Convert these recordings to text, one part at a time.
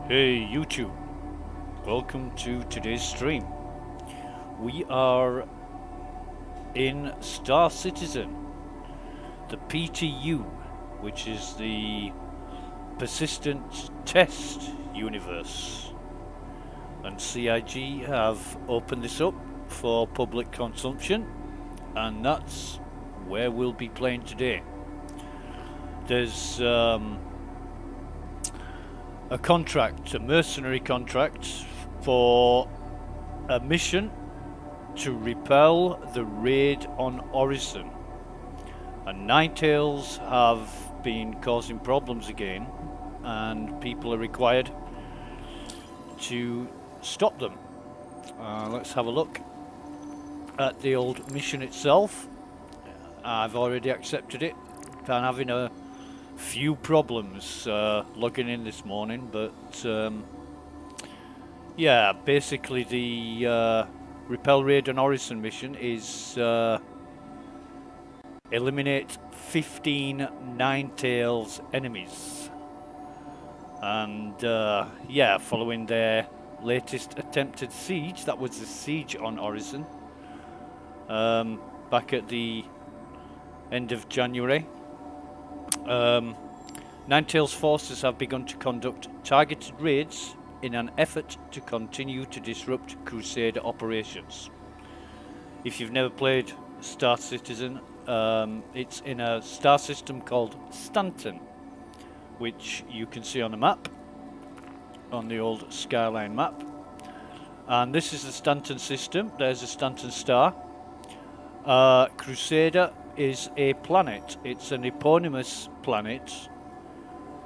Hey YouTube, welcome to today's stream. We are in Star Citizen, the PTU, which is the Persistent Test Universe. And CIG have opened this up for public consumption, and that's where we'll be playing today. There's a contract, a mercenary contract for a mission to repel the raid on Orison. And Ninetales have been causing problems again, and people are required to stop them. Let's have a look at the old mission itself. I've already accepted it. I'm having a few problems logging in this morning, but yeah, basically the Repel Raid On Orison mission is eliminate 15 Ninetales enemies, and yeah, following their latest attempted siege. That was the siege on Orison back at the end of January. Ninetales forces have begun to conduct targeted raids in an effort to continue to disrupt Crusader operations. If you've never played Star Citizen, it's in a star system called Stanton, which you can see on the map, on the old Skyline map. And this is the Stanton system. There's a Stanton star. Crusader is a planet. It's an eponymous planet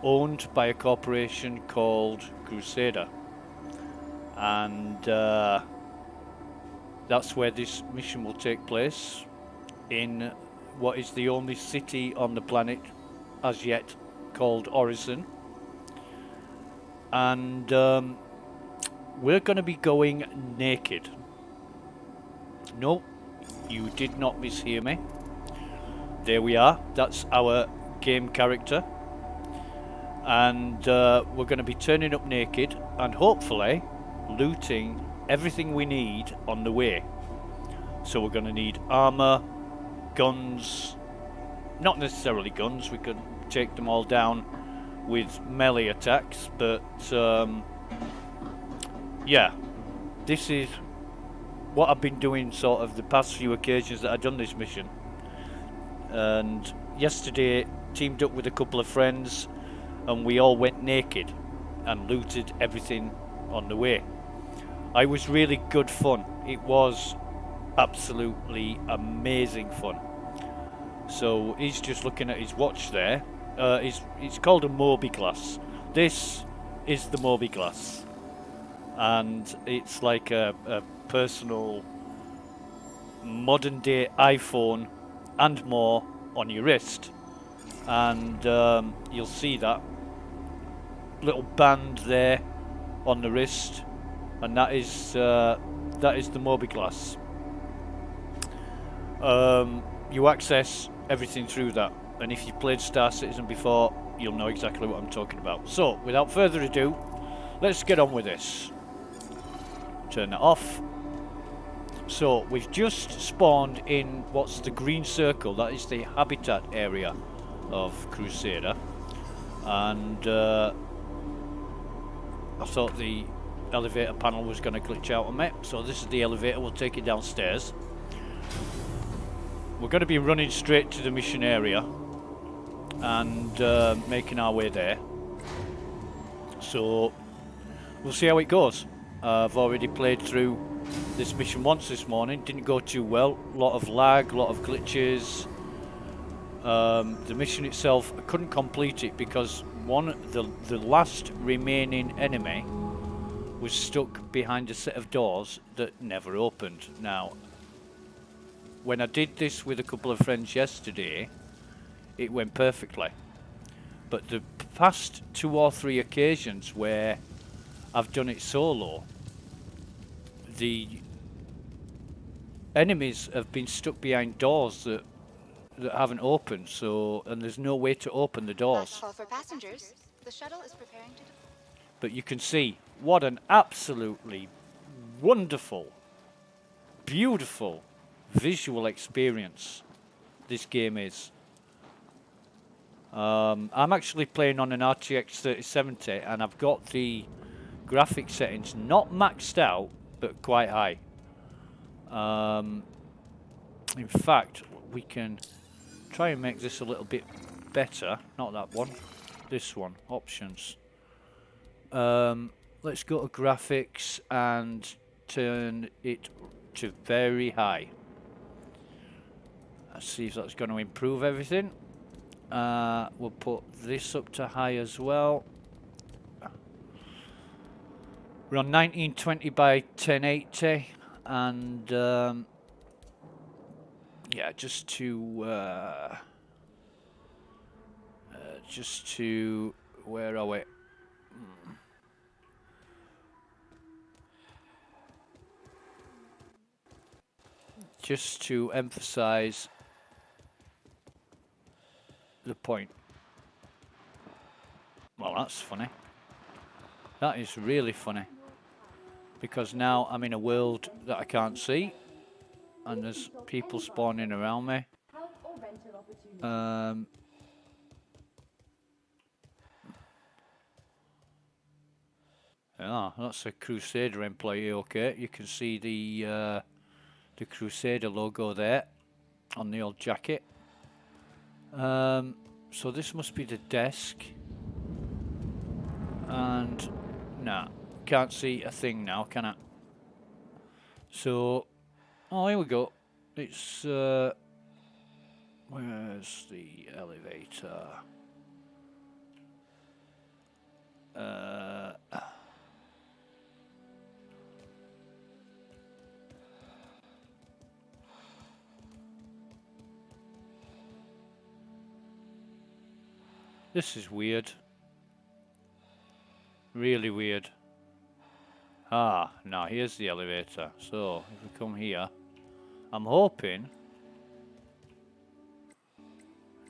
owned by a corporation called Crusader, and that's where this mission will take place, in what is the only city on the planet as yet called Orison. And we're going to be going naked. No, you did not mishear me. There we are. That's our game character, and we're going to be turning up naked and hopefully looting everything we need on the way. So we're going to need armor, guns, not necessarily guns, we could take them all down with melee attacks, but yeah, this is what I've been doing sort of the past few occasions that I've done this mission. And yesterday teamed up with a couple of friends, and we all went naked and looted everything on the way. It was really good fun. It was absolutely amazing fun. So he's just looking at his watch there. It's called a Moby glass. This is the Moby glass, and it's like a personal modern day iPhone and more on your wrist, and you'll see that little band there on the wrist, and that is the Moby glass. You access everything through that, and if you've played Star Citizen before, you'll know exactly what I'm talking about. So without further ado, let's get on with this. Turn that off. So we've just spawned in what's the green circle. That is the habitat area of Crusader, and I thought the elevator panel was going to glitch out on me, so this is the elevator. We'll take it downstairs. We're going to be running straight to the mission area and making our way there, so we'll see how it goes. I've already played through this mission once this morning. Didn't go too well. A lot of lag, a lot of glitches. The mission itself, I couldn't complete it because the last remaining enemy was stuck behind a set of doors that never opened. Now, when I did this with a couple of friends yesterday, it went perfectly. But the past 2 or 3 occasions where I've done it solo, the enemies have been stuck behind doors that haven't opened, so, and there's no way to open the doors. Last call for passengers. The shuttle is preparing to But you can see what an absolutely wonderful, beautiful visual experience this game is. I'm actually playing on an RTX 3070 and I've got the graphic settings not maxed out but quite high. In fact, we can try and make this a little bit better. Not that one, this one, options. Let's go to graphics and turn it to very high. Let's see if that's going to improve everything. We'll put this up to high as well. We're on 1920 by 1080, and yeah, just to where are we? Just to emphasize the point. Well, that's funny. That is really funny. Because now I'm in a world that I can't see. And there's people spawning around me. Yeah, that's a Crusader employee, okay. You can see the Crusader logo there on the old jacket. So this must be the desk. And nah, can't see a thing now, can I? So, oh, here we go. It's where's the elevator? This is weird. Really weird. Ah, now here's the elevator. So, if we come here, I'm hoping...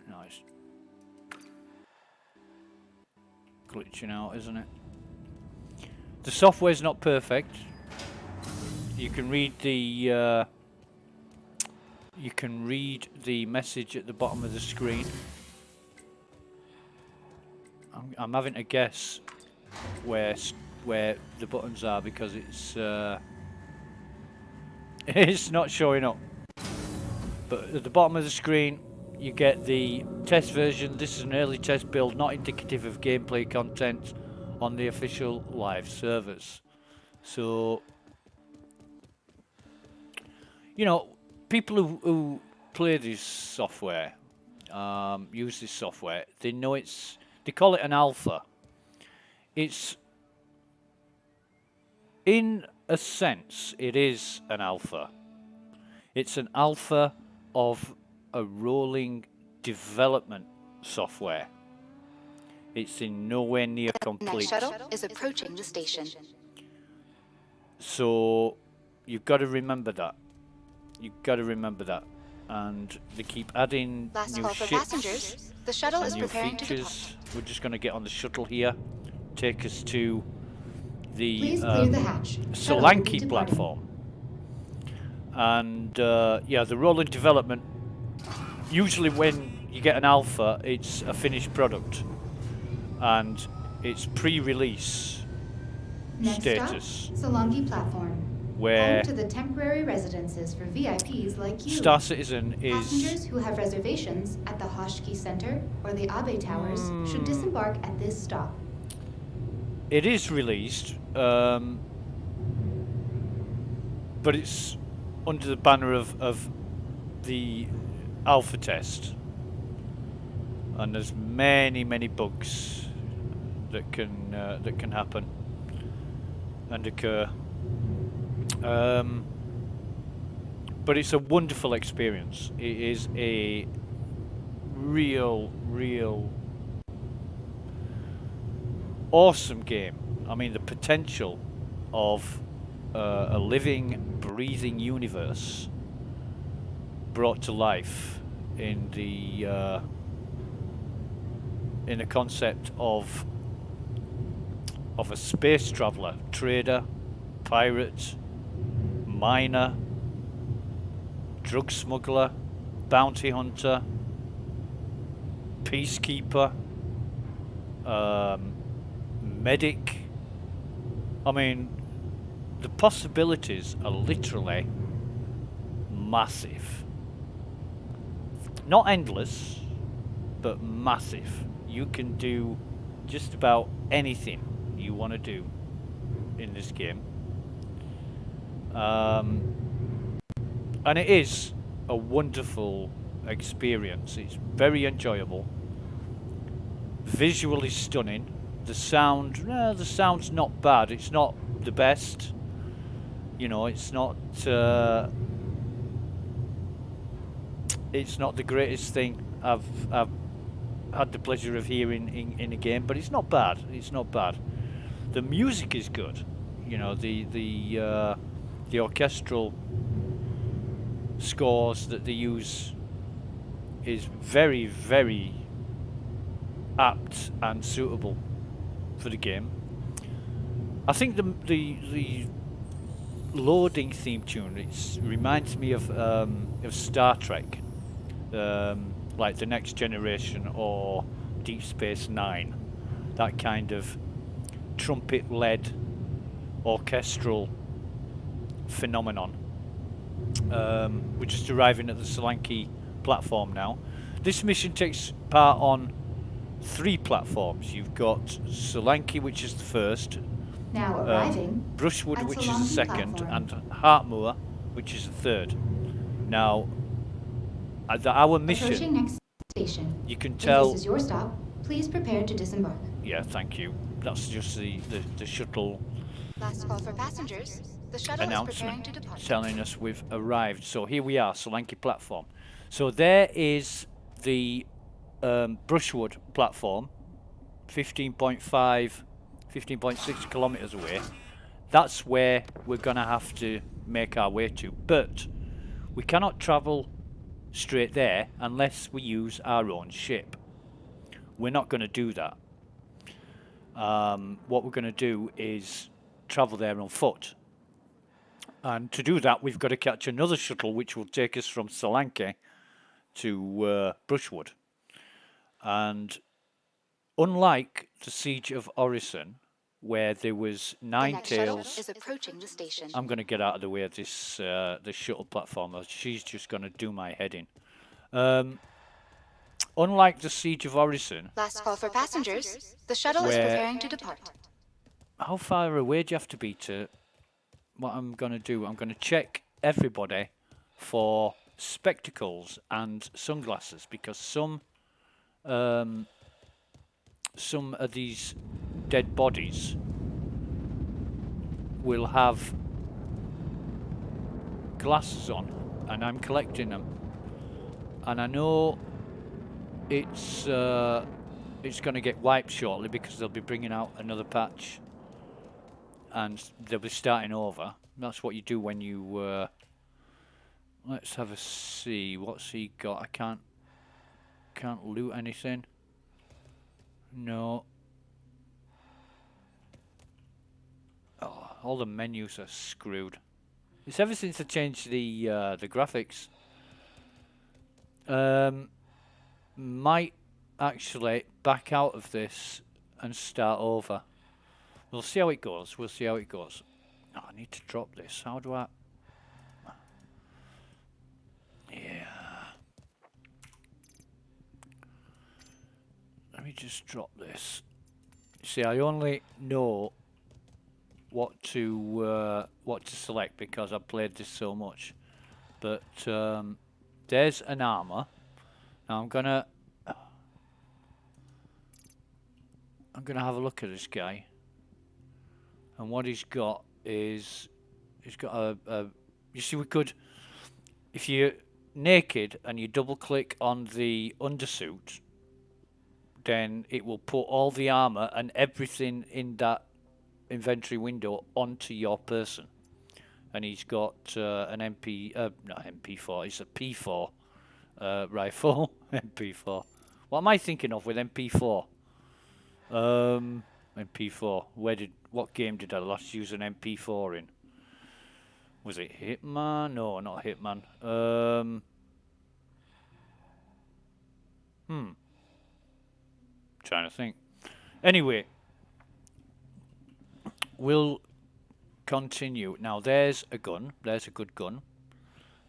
No, it's glitching out, isn't it? The software's not perfect. You can read the... message at the bottom of the screen. I'm having to guess where the buttons are because it's it's not showing up. But at the bottom of the screen you get the test version. This is an early test build, not indicative of gameplay content on the official live servers. So, you know, people who play this software, use this software, they know it's... They call it an alpha. It's, in a sense, it is an alpha. It's an alpha of a rolling development software. It's in nowhere near complete. Next shuttle is approaching the station. So you've got to remember that. You've got to remember that. And they keep adding Last new call for ships. passengers. The shuttle is New preparing to depart. features. We're just going to get on the shuttle here, take us to the Please clear the hatch. Solanki platform. And yeah, the rolling development, usually when you get an alpha, it's a finished product. And it's pre-release status. Stop, Solanki platform. Where Home to the temporary residences for VIPs like you. Star Citizen is... Passengers who have reservations at the Hoshki Center or the Abe Towers should disembark at this stop. It is released, but it's under the banner of the alpha test. And there's many bugs that can happen and occur. But it's a wonderful experience. It is a real awesome game. I mean, the potential of a living, breathing universe brought to life in the concept of of a space traveller, trader, pirate, miner, drug smuggler, bounty hunter, peacekeeper, medic. I mean, the possibilities are literally massive. Not endless, but massive. You can do just about anything you want to do in this game. And it is a wonderful experience. It's very enjoyable. Visually stunning. The sound's not bad. It's not the best. You know, it's not the greatest thing I've had the pleasure of hearing in a game, but it's not bad. It's not bad. The music is good. You know, the orchestral scores that they use is very, very apt and suitable for the game. I think the loading theme tune, it reminds me of Star Trek, like The Next Generation or Deep Space Nine. That kind of trumpet-led orchestral phenomenon. We're just arriving at the Solanke platform now. This mission takes part on 3 platforms. You've got Solanke, which is the first, Now arriving Brushwood, at which is the Solanke second, platform. and Heartmoor, which is the third. Now, our mission, Approaching next station. you can If tell. this is your stop, please prepare to disembark. Yeah, thank you. That's just the shuttle Last call for passengers. The shuttle is preparing to announcement depart. telling us we've arrived. So here we are, Solanke platform. So there is the Brushwood platform, 15.6 kilometers away. That's where we're gonna have to make our way to, but we cannot travel straight there unless we use our own ship. We're not going to do that. What we're going to do is travel there on foot. And to do that, we've got to catch another shuttle which will take us from Solanke to Brushwood. And unlike the Siege of Orison, where there was The 9 next shuttle tails, is approaching the station. I'm going to get out of the way of this the shuttle platform. She's just going to do my head in. Unlike the Siege of Orison, Last call for passengers. The shuttle is Where- preparing to depart. how far away do you have to be to what I'm going to do? I'm going to check everybody for spectacles and sunglasses, because some of these dead bodies will have glasses on, and I'm collecting them. And I know it's going to get wiped shortly because they'll be bringing out another patch, and they'll be starting over. That's what you do when you. Let's have a see. What's he got? I can't loot anything. No. Oh, all the menus are screwed. It's ever since I changed the graphics. Might actually back out of this and start over. We'll see how it goes. We'll see how it goes. Oh, I need to drop this. How do I? Yeah. Let me just drop this. See, I only know what to select because I've played this so much. But there's an armor. Now I'm gonna have a look at this guy. And what he's got is he's got a you see, we could, if you're naked and you double click on the undersuit, then it will put all the armor and everything in that inventory window onto your person. And he's got an not MP4, it's a P4 rifle. MP4. What am I thinking of with MP4? MP4. What game did I last use an MP4 in? Was it Hitman? No, not Hitman. Trying to think. Anyway, we'll continue. Now, there's a gun. There's a good gun.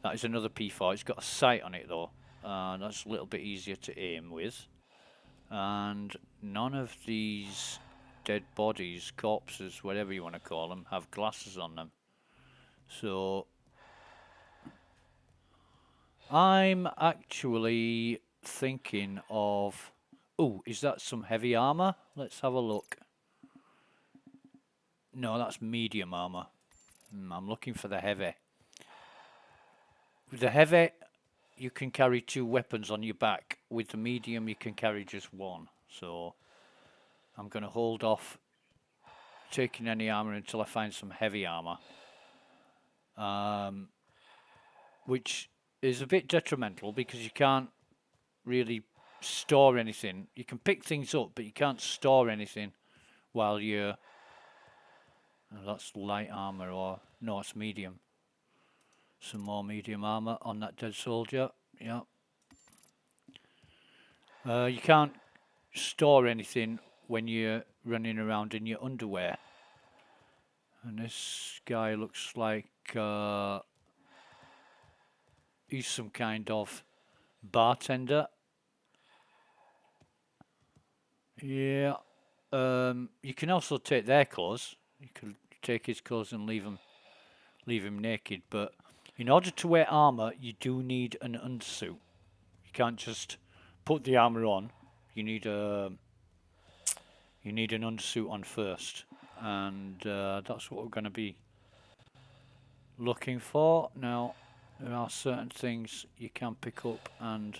That is another P4. It's got a sight on it, though. That's a little bit easier to aim with. And none of these dead bodies, corpses, whatever you want to call them, have glasses on them. So I'm actually thinking of... Oh, is that some heavy armor? Let's have a look. No, that's medium armor. I'm looking for the heavy. With the heavy, you can carry 2 weapons on your back. With the medium, you can carry just 1. So I'm going to hold off taking any armor until I find some heavy armor. Which is a bit detrimental because you can't really store anything. You can pick things up, but you can't store anything while you're... Oh, that's light armor, or... No, it's medium. Some more medium armor on that dead soldier. Yeah. You can't store anything when you're running around in your underwear. And this guy looks like he's some kind of bartender. Yeah. You can also take their clothes. You could take his clothes and leave him naked. But in order to wear armor, you do need an undersuit. You can't just put the armor on. You need an undersuit on first, and that's what we're going to be looking for. Now, there are certain things you can pick up and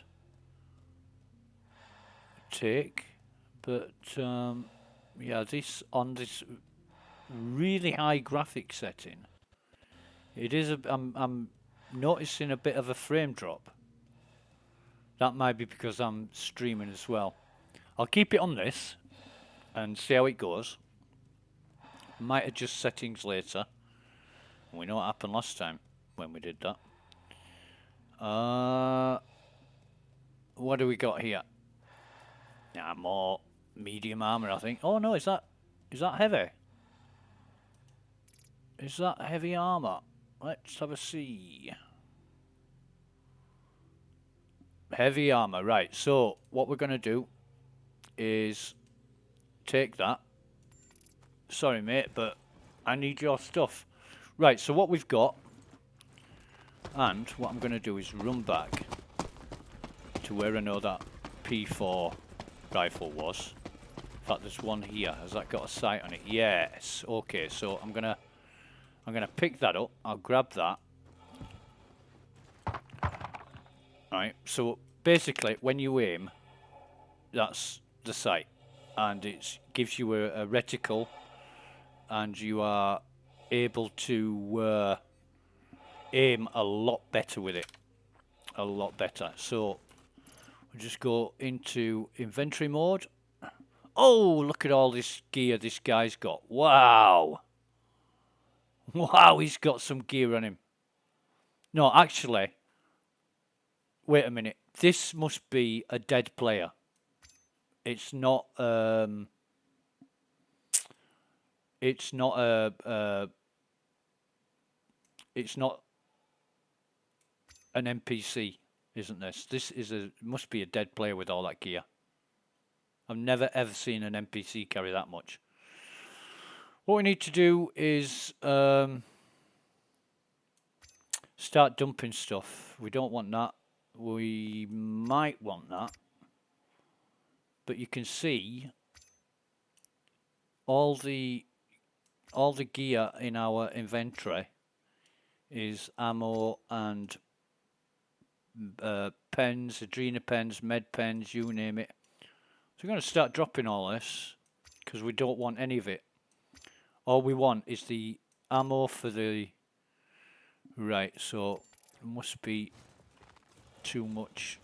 take, but yeah, this on this really high graphic setting, it is I'm noticing a bit of a frame drop. That might be because I'm streaming as well. I'll keep it on this and see how it goes. Might adjust settings later. We know what happened last time when we did that. What do we got here? Nah, more medium armor, I think. Oh no, is that heavy? Is that heavy armor? Let's have a see. Heavy armor, right. So what we're going to do is take that. Sorry, mate, but I need your stuff. Right, so what we've got, and what I'm going to do is run back to where I know that P4 rifle was. In fact, there's one here. Has that got a sight on it? Yes. Okay, so I'm gonna pick that up. I'll grab that. Right. So basically, when you aim, that's the sight, and it gives you a reticle, and you are able to aim a lot better with it. A lot better. So we'll just go into inventory mode. Oh, look at all this gear this guy's got. Wow. Wow, he's got some gear on him. No, actually, wait a minute. This must be a dead player. It's not it's not an NPC, isn't this? This is must be a dead player with all that gear. I've never ever seen an NPC carry that much. What we need to do is start dumping stuff. We don't want that. We might want that. But you can see all the gear in our inventory is ammo and pens, adrena pens, med pens, you name it. So we're going to start dropping all this because we don't want any of it. All we want is the ammo for the... Right, so there must be too much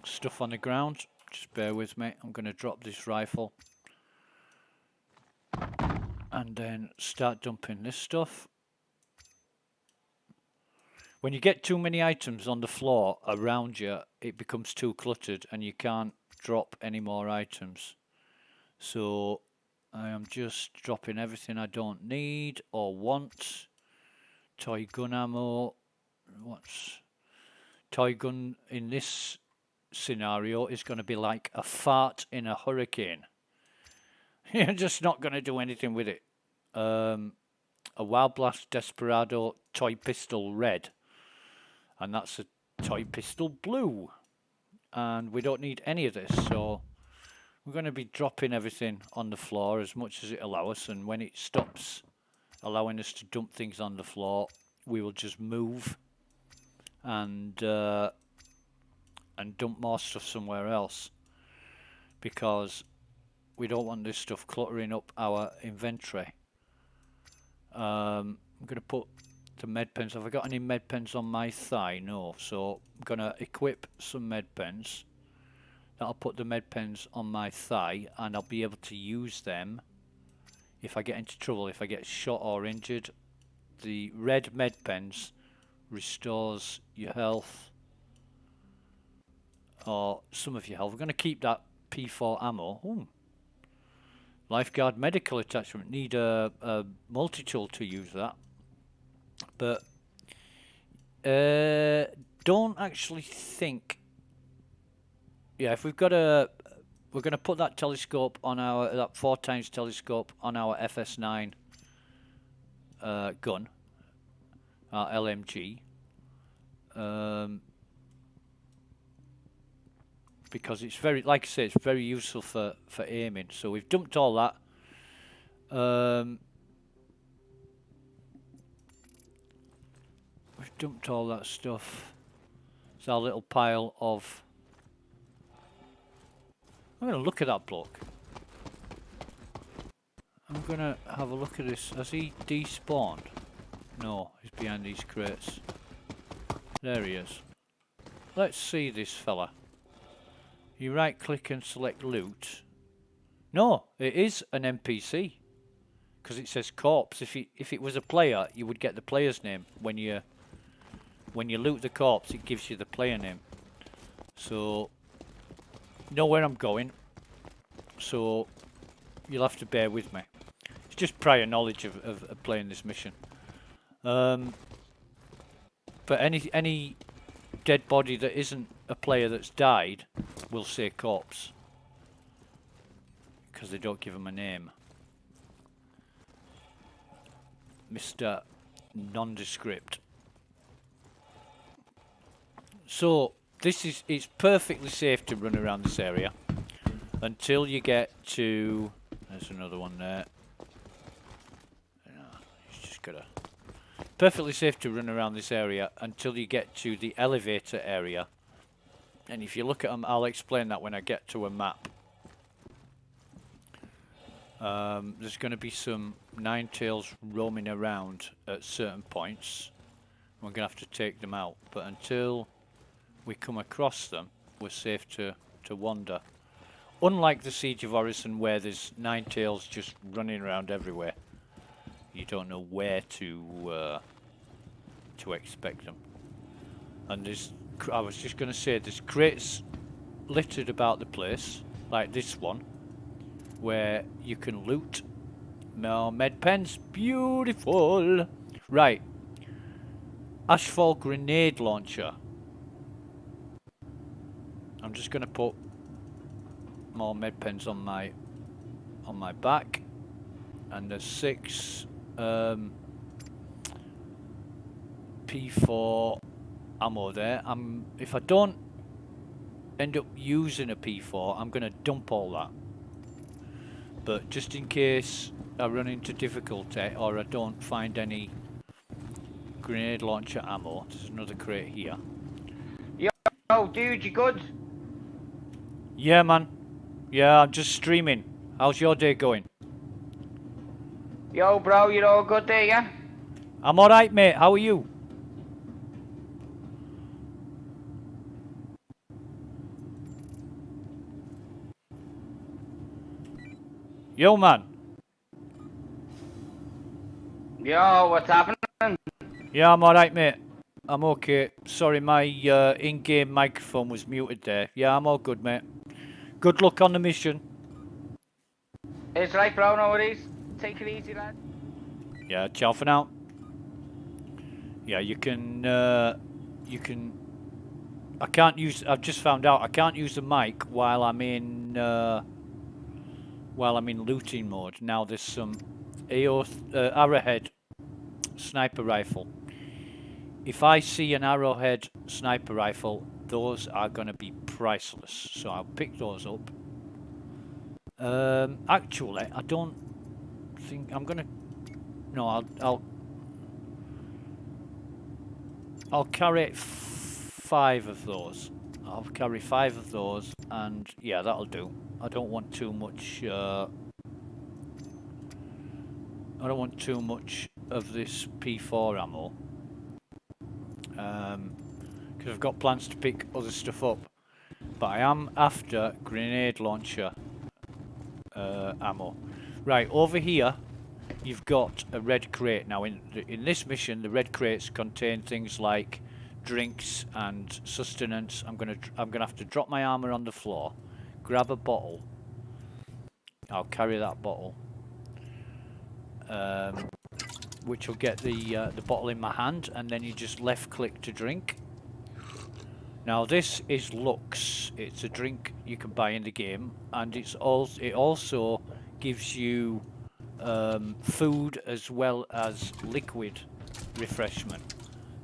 stuff on the ground. Just bear with me. I'm going to drop this rifle. And then start dumping this stuff. When you get too many items on the floor around you, it becomes too cluttered and you can't drop any more items. So I am just dropping everything I don't need or want. Toy gun ammo. What's toy gun in this scenario is going to be like a fart in a hurricane. You're just not going to do anything with it. A Wild Blast Desperado toy pistol red. And that's a toy pistol blue. And we don't need any of this, so we're going to be dropping everything on the floor as much as it allows us, and when it stops allowing us to dump things on the floor, we will just move and dump more stuff somewhere else, because we don't want this stuff cluttering up our inventory. I'm going to put the med pens. Have I got any med pens on my thigh? No, so I'm going to equip some med pens. That'll put the med pens on my thigh, and I'll be able to use them if I get into trouble, if I get shot or injured. The red med pens restores your health, or some of your health. We're going to keep that P4 ammo. Ooh. Lifeguard medical attachment. Need a multi-tool to use that. But don't actually think. Yeah, if we've got a, we're going to put that telescope on our, that 4x telescope on our FS9 gun, our LMG, because it's very, like I say, it's very useful for aiming. So we've dumped all that. We've dumped all that stuff. It's our little pile of... I'm going to look at that bloke. I'm going to have a look at this. Has he despawned? No, he's behind these crates. There he is. Let's see this fella. You right click and select loot. No, it is an NPC. Because it says corpse. If it was a player, you would get the player's name. When you loot the corpse, it gives you the player name. So, know where I'm going. So, you'll have to bear with me. It's just prior knowledge of playing this mission. But any dead body that isn't a player that's died will say corpse. Because they don't give them a name. Mr. Nondescript. So, it's perfectly safe to run around this area until you get to... There's another one there. It's just gotta... Perfectly safe to run around this area until you get to the elevator area. And if you look at them, I'll explain that when I get to a map. There's going to be some Ninetales roaming around at certain points. We're going to have to take them out. But until we come across them, we're safe to wander. Unlike the Siege of Orison, where there's Ninetales just running around everywhere. You don't know where to expect them. And there's, I was just going to say, there's crates littered about the place, like this one, where you can loot more med pens. Beautiful. Right. Ashfall grenade launcher. I'm just going to put more med pens on my back, and there's 6 P4 ammo there. If I don't end up using a P4, I'm going to dump all that. But just in case I run into difficulty or I don't find any grenade launcher ammo, there's another crate here. Yo, dude, you good? Yeah, man. Yeah, I'm just streaming. How's your day going? Yo, bro, you all good there, yeah? I'm alright, mate. How are you? Yo, man. Yo, what's happening? Yeah, I'm alright, mate. I'm okay. Sorry, my in-game microphone was muted there. Yeah, I'm all good, mate. Good luck on the mission. It's right, bro, no worries. Take it easy, lad. Yeah, ciao for now. Yeah, you can, I can't use, I've just found out, I can't use the mic while I'm in looting mode. Now there's some arrowhead sniper rifle. If I see an arrowhead sniper rifle, those are going to be priceless. So I'll pick those up. Actually, I don't think I'm going to... No, I'll carry 5 of those. I'll carry 5 of those, and yeah, that'll do. I don't want too much... I don't want too much of this P4 ammo. Because I've got plans to pick other stuff up. But I am after grenade launcher ammo. Right, over here you've got a red crate. Now in this mission the red crates contain things like drinks and sustenance. I'm gonna have to drop my armor on the floor, grab a bottle. I'll carry that bottle. Which will get the bottle in my hand, and then you just left click to drink. Now this is Lux. It's a drink you can buy in the game, and it also gives you food as well as liquid refreshment.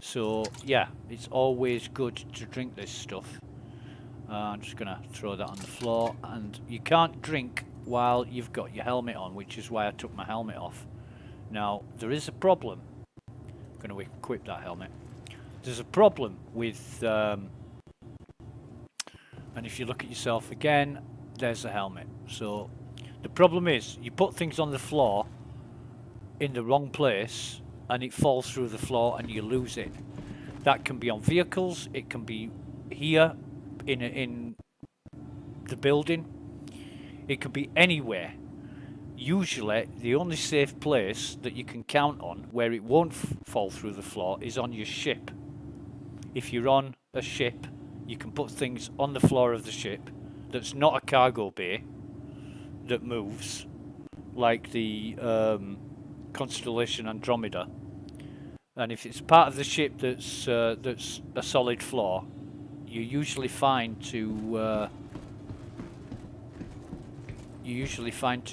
So yeah, it's always good to drink this stuff. I'm just gonna throw that on the floor, and you can't drink while you've got your helmet on, which is why I took my helmet off. Now, there is a problem. I'm going to equip that helmet. There's a problem with... and if you look at yourself again, there's the helmet. So, the problem is, you put things on the floor in the wrong place, and it falls through the floor and you lose it. That can be on vehicles, it can be here, in the building. It can be anywhere. Usually, the only safe place that you can count on where it won't fall through the floor is on your ship. If you're on a ship, you can put things on the floor of the ship that's not a cargo bay that moves, like the Constellation Andromeda. And if it's part of the ship that's a solid floor, you're usually fine to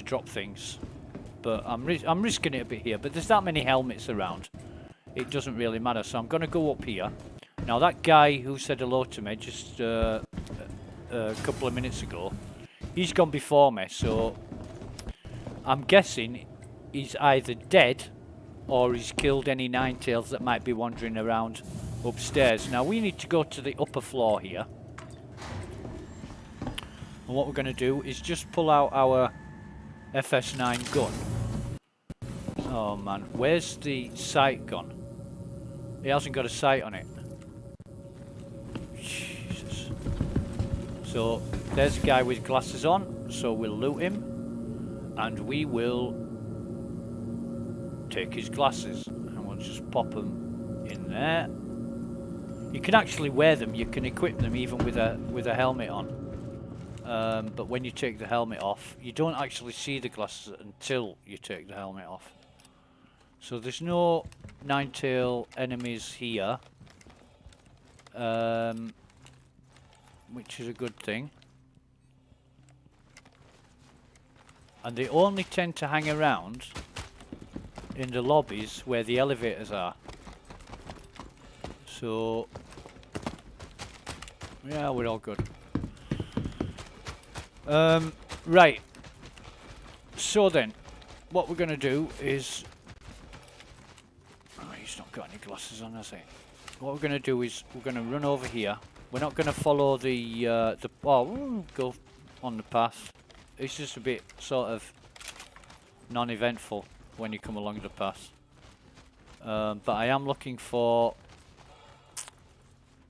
drop things, but I'm risking it a bit here. But there's that many helmets around, it doesn't really matter. So I'm going to go up here. Now that guy who said hello to me just a couple of minutes ago, he's gone before me. So I'm guessing he's either dead or he's killed any ninetails that might be wandering around upstairs. Now we need to go to the upper floor here. And what we're going to do is just pull out our FS9 gun. Oh man, where's the sight gun? It hasn't got a sight on it. Jesus. So, there's a guy with glasses on, so we'll loot him. And we will take his glasses. And we'll just pop them in there. You can actually wear them, you can equip them even with a helmet on. But when you take the helmet off, you don't actually see the glasses until you take the helmet off. So there's no nine-tail enemies here, which is a good thing. And they only tend to hang around in the lobbies where the elevators are. So yeah, we're all good. Right. So then, what we're going to do is... Oh, he's not got any glasses on, has he? What we're going to do is we're going to run over here. We're not going to follow the oh, we'll go on the path. It's just a bit sort of non-eventful when you come along the path. But I am looking for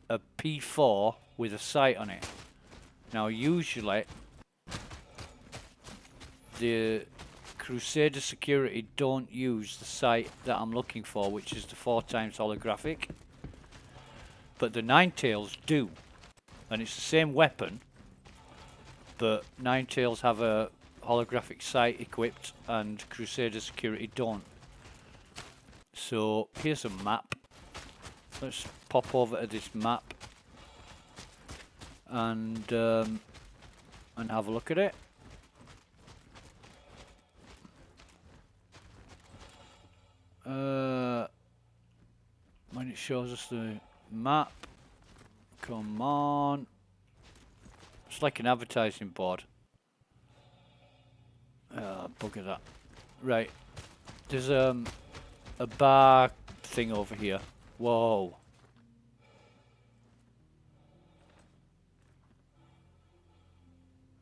a P4 with a sight on it. Now, usually... the Crusader security don't use the sight that I'm looking for, which is the 4x holographic. But the Ninetales do. And it's the same weapon, but Ninetales have a holographic sight equipped and Crusader security don't. So here's a map. Let's pop over to this map and have a look at it. When it shows us the map, come on. It's like an advertising board. Bugger that. Right. There's a bar thing over here. Whoa.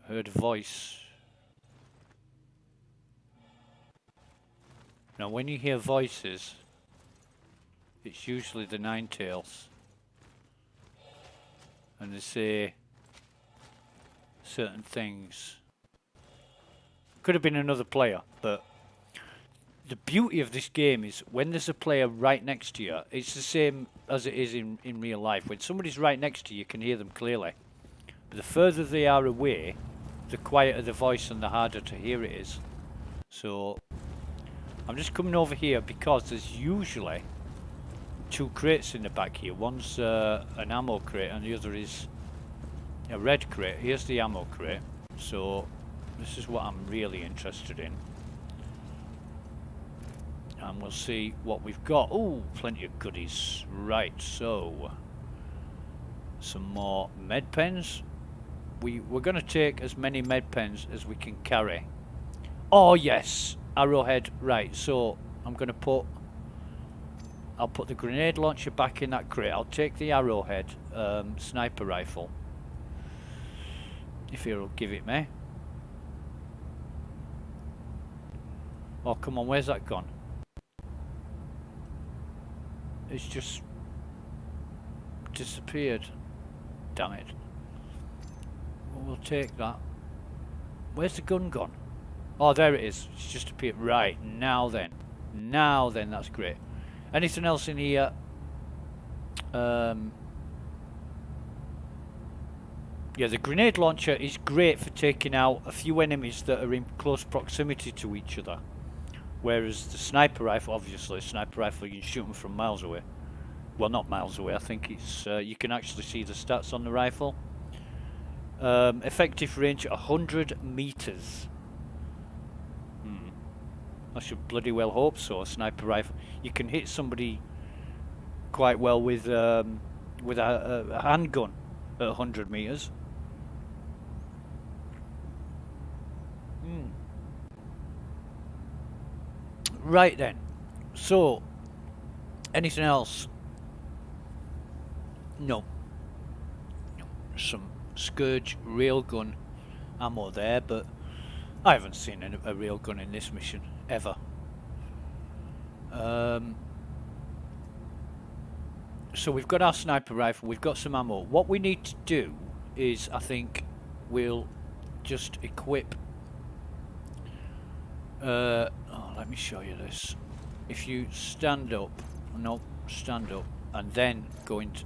Heard a voice. Now when you hear voices, it's usually the Ninetales. And they say certain things. Could have been another player, but the beauty of this game is when there's a player right next to you, it's the same as it is in real life. When somebody's right next to you, you can hear them clearly. But the further they are away, the quieter the voice and the harder to hear it is. So I'm just coming over here because there's usually 2 crates in the back here. One's an ammo crate and the other is a red crate. Here's the ammo crate. So this is what I'm really interested in. And we'll see what we've got. Oh, plenty of goodies. Right, so some more med pens. We're going to take as many med pens as we can carry. Oh yes, arrowhead. Right, so I'm going to I'll put the grenade launcher back in that crate. I'll take the arrowhead sniper rifle, if he'll give it me. Oh come on, where's that gone? It's just disappeared. Damn it. Well, we'll take that. Where's the gun gone? Oh, there it is. It's just appeared. Right, now then. Now then, that's great. Anything else in here? Yeah, the grenade launcher is great for taking out a few enemies that are in close proximity to each other. Whereas the sniper rifle, obviously, sniper rifle, you can shoot them from miles away. Well, not miles away, I think it's, you can actually see the stats on the rifle. Effective range 100 meters. I should bloody well hope so. A sniper rifle, you can hit somebody quite well with a handgun at 100 meters. Right then. So, anything else? No. Some Scourge railgun ammo there, but I haven't seen a railgun in this mission ever. So we've got our sniper rifle, we've got some ammo. What we need to do is, I think, we'll just equip. Let me show you this. If you stand up, stand up, and then go into.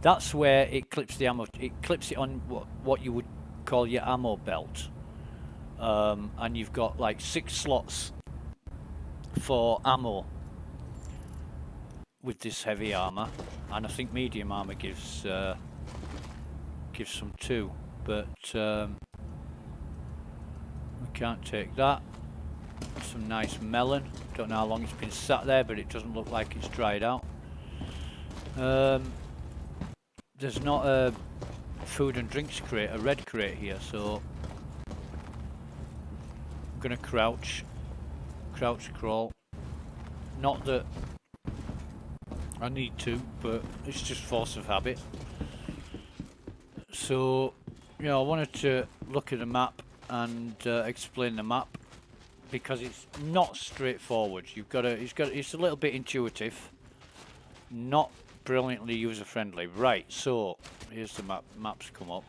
That's where it clips the ammo. It clips it on what you would call your ammo belt. And you've got like 6 slots for ammo with this heavy armor, and I think medium armor gives some too, but we can't take that. Some nice melon. Don't know how long it's been sat there, but it doesn't look like it's dried out. There's not a food and drinks crate, a red crate here, so I'm gonna crouch crawl. Not that I need to, but it's just force of habit. So, you know, I wanted to look at the map and explain the map, because it's not straightforward. It's a little bit intuitive, not brilliantly user friendly. Right, so here's the map. Maps come up,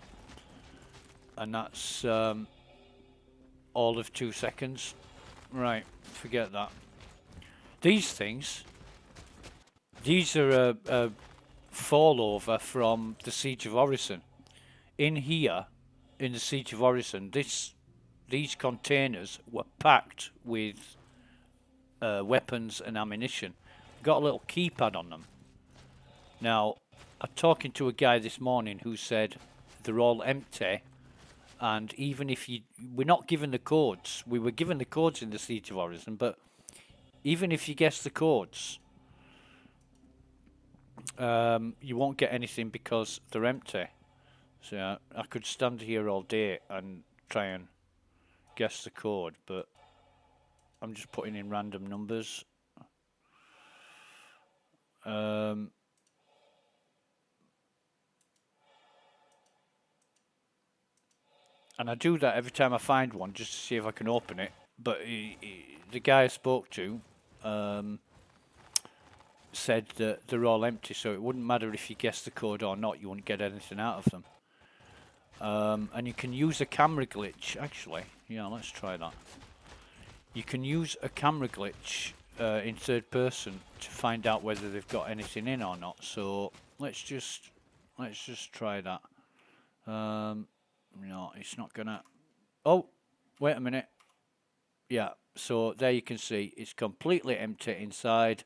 and that's all of 2 seconds. Right, forget that. These things, these are a fallover from the Siege of Orison. In here, in the Siege of Orison, these containers were packed with weapons and ammunition. Got a little keypad on them. Now, I'm talking to a guy this morning who said they're all empty, and even if we're not given the codes. We were given the codes in the Siege of Orison, but even if you guess the codes, you won't get anything because they're empty. So I could stand here all day and try and guess the code, but I'm just putting in random numbers. And I do that every time I find one just to see if I can open it. But the guy I spoke to said that they're all empty, so it wouldn't matter if you guessed the code or not, you wouldn't get anything out of them. And you can use a camera glitch, actually. Yeah, let's try that. You can use a camera glitch in third person to find out whether they've got anything in or not. So let's just try that. No, it's not gonna. Oh, wait a minute. Yeah, so there you can see it's completely empty inside.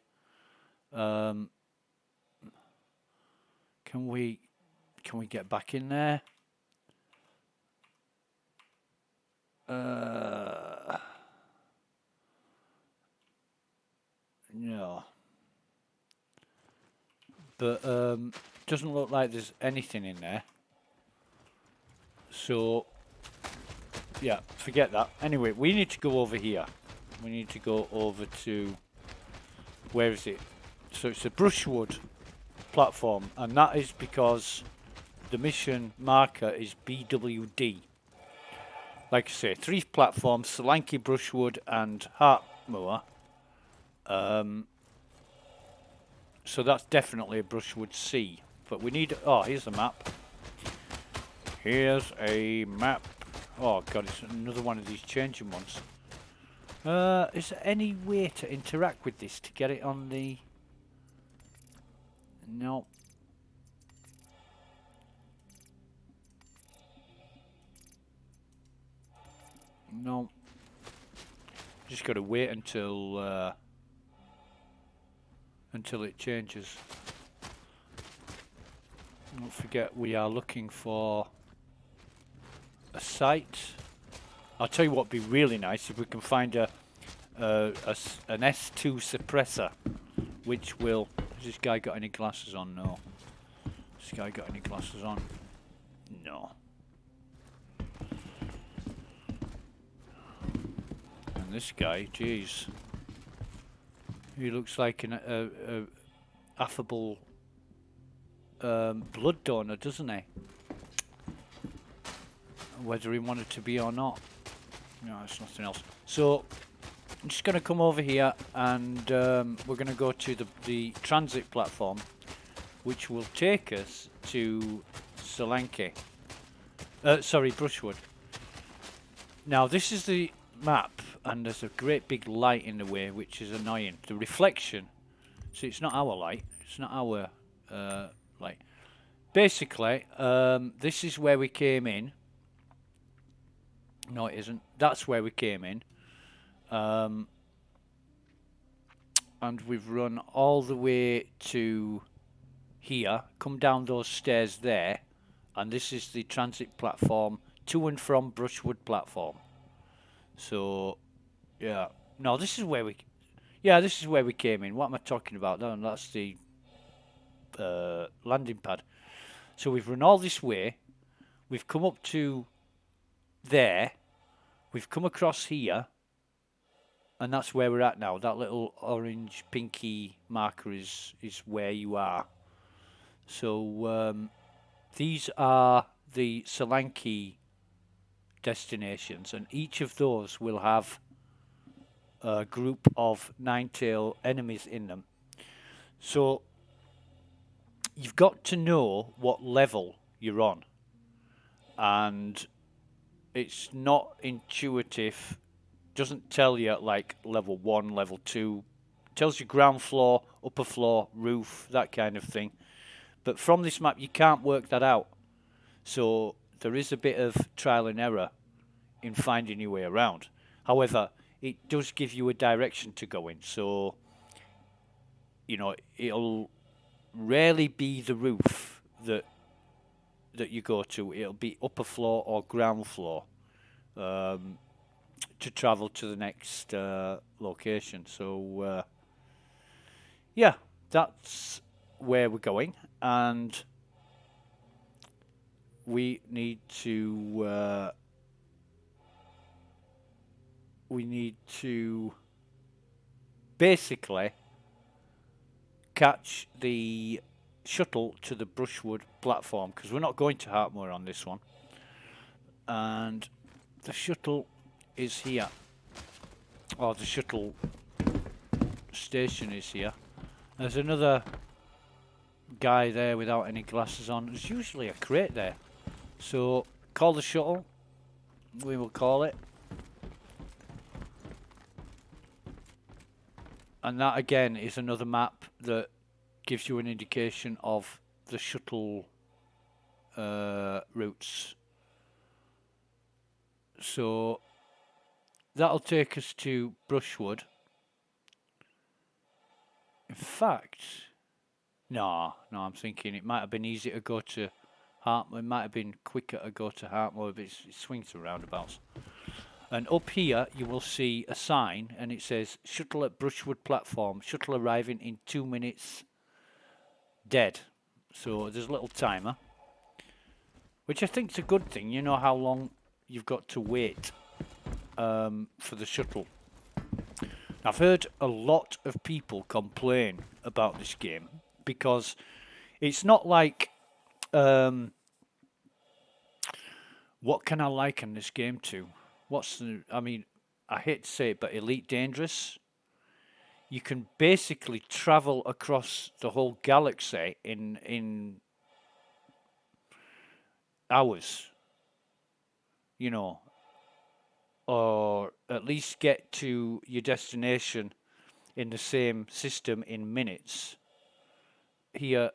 Can we get back in there? No. But doesn't look like there's anything in there. So yeah, forget that. Anyway, we need to go over here. We need to go over to, where is it? So it's a brushwood platform, and that is because the mission marker is BWD. Like I say, 3 platforms: Solanke, Brushwood, and Heartmoor. So that's definitely a Brushwood C. But we need. Oh, here's a map. Here's a map. Oh god, it's another one of these changing ones. Is there any way to interact with this to get it on the... No. No. Just got to wait until it changes. Don't forget, we are looking for a site. I'll tell you what would be really nice if we can find an S2 suppressor, which will... Has this guy got any glasses on? No. This guy got any glasses on? No. And this guy, jeez, he looks like an affable blood donor, doesn't he? Whether he wanted to be or not. No, it's nothing else. So I'm just going to come over here, and we're going to go to the transit platform, which will take us to Solanke. Sorry, Brushwood. Now this is the map, and there's a great big light in the way, which is annoying. The reflection. See, it's not our light. It's not our light. Basically, this is where we came in. No, it isn't. That's where we came in. And we've run all the way to here, come down those stairs there, and this is the transit platform to and from Brushwood platform. So, yeah. No, this is where we... Yeah, this is where we came in. What am I talking about? No, that's the landing pad. So we've run all this way. We've come up to there. We've come across here. And that's where we're at now. That little orange pinky marker is where you are. So these are the Solanke destinations, and each of those will have a group of nine-tail enemies in them. So you've got to know what level you're on, and it's not intuitive doesn't tell you like level 1, level 2. It tells you ground floor, upper floor, roof, that kind of thing. But from this map, you can't work that out. So there is a bit of trial and error in finding your way around. However, it does give you a direction to go in. So, you know, it'll rarely be the roof that you go to. It'll be upper floor or ground floor to travel to the next location. So, yeah, that's where we're going, and we need to basically catch the shuttle to the Brushwood platform, because we're not going to Hartmoor on this one, and the shuttle is here, or the shuttle station is here. There's another guy there without any glasses on. There's usually a crate there, so call the shuttle, we will call it, and that again is another map that gives you an indication of the shuttle routes. So that'll take us to Brushwood. In fact, no, I'm thinking it might have been easier to go to Hartmoor. It might have been quicker to go to Hartmoor, but it swings through roundabouts. And up here you will see a sign, and it says shuttle at Brushwood platform, shuttle arriving in 2 minutes, dead. So there's a little timer, which I think is a good thing. You know how long you've got to wait for the shuttle. I've heard a lot of people complain about this game because it's not like what can I liken this game to? I mean, I hate to say it, but Elite Dangerous. You can basically travel across the whole galaxy in hours, you know, or at least get to your destination in the same system in minutes. Here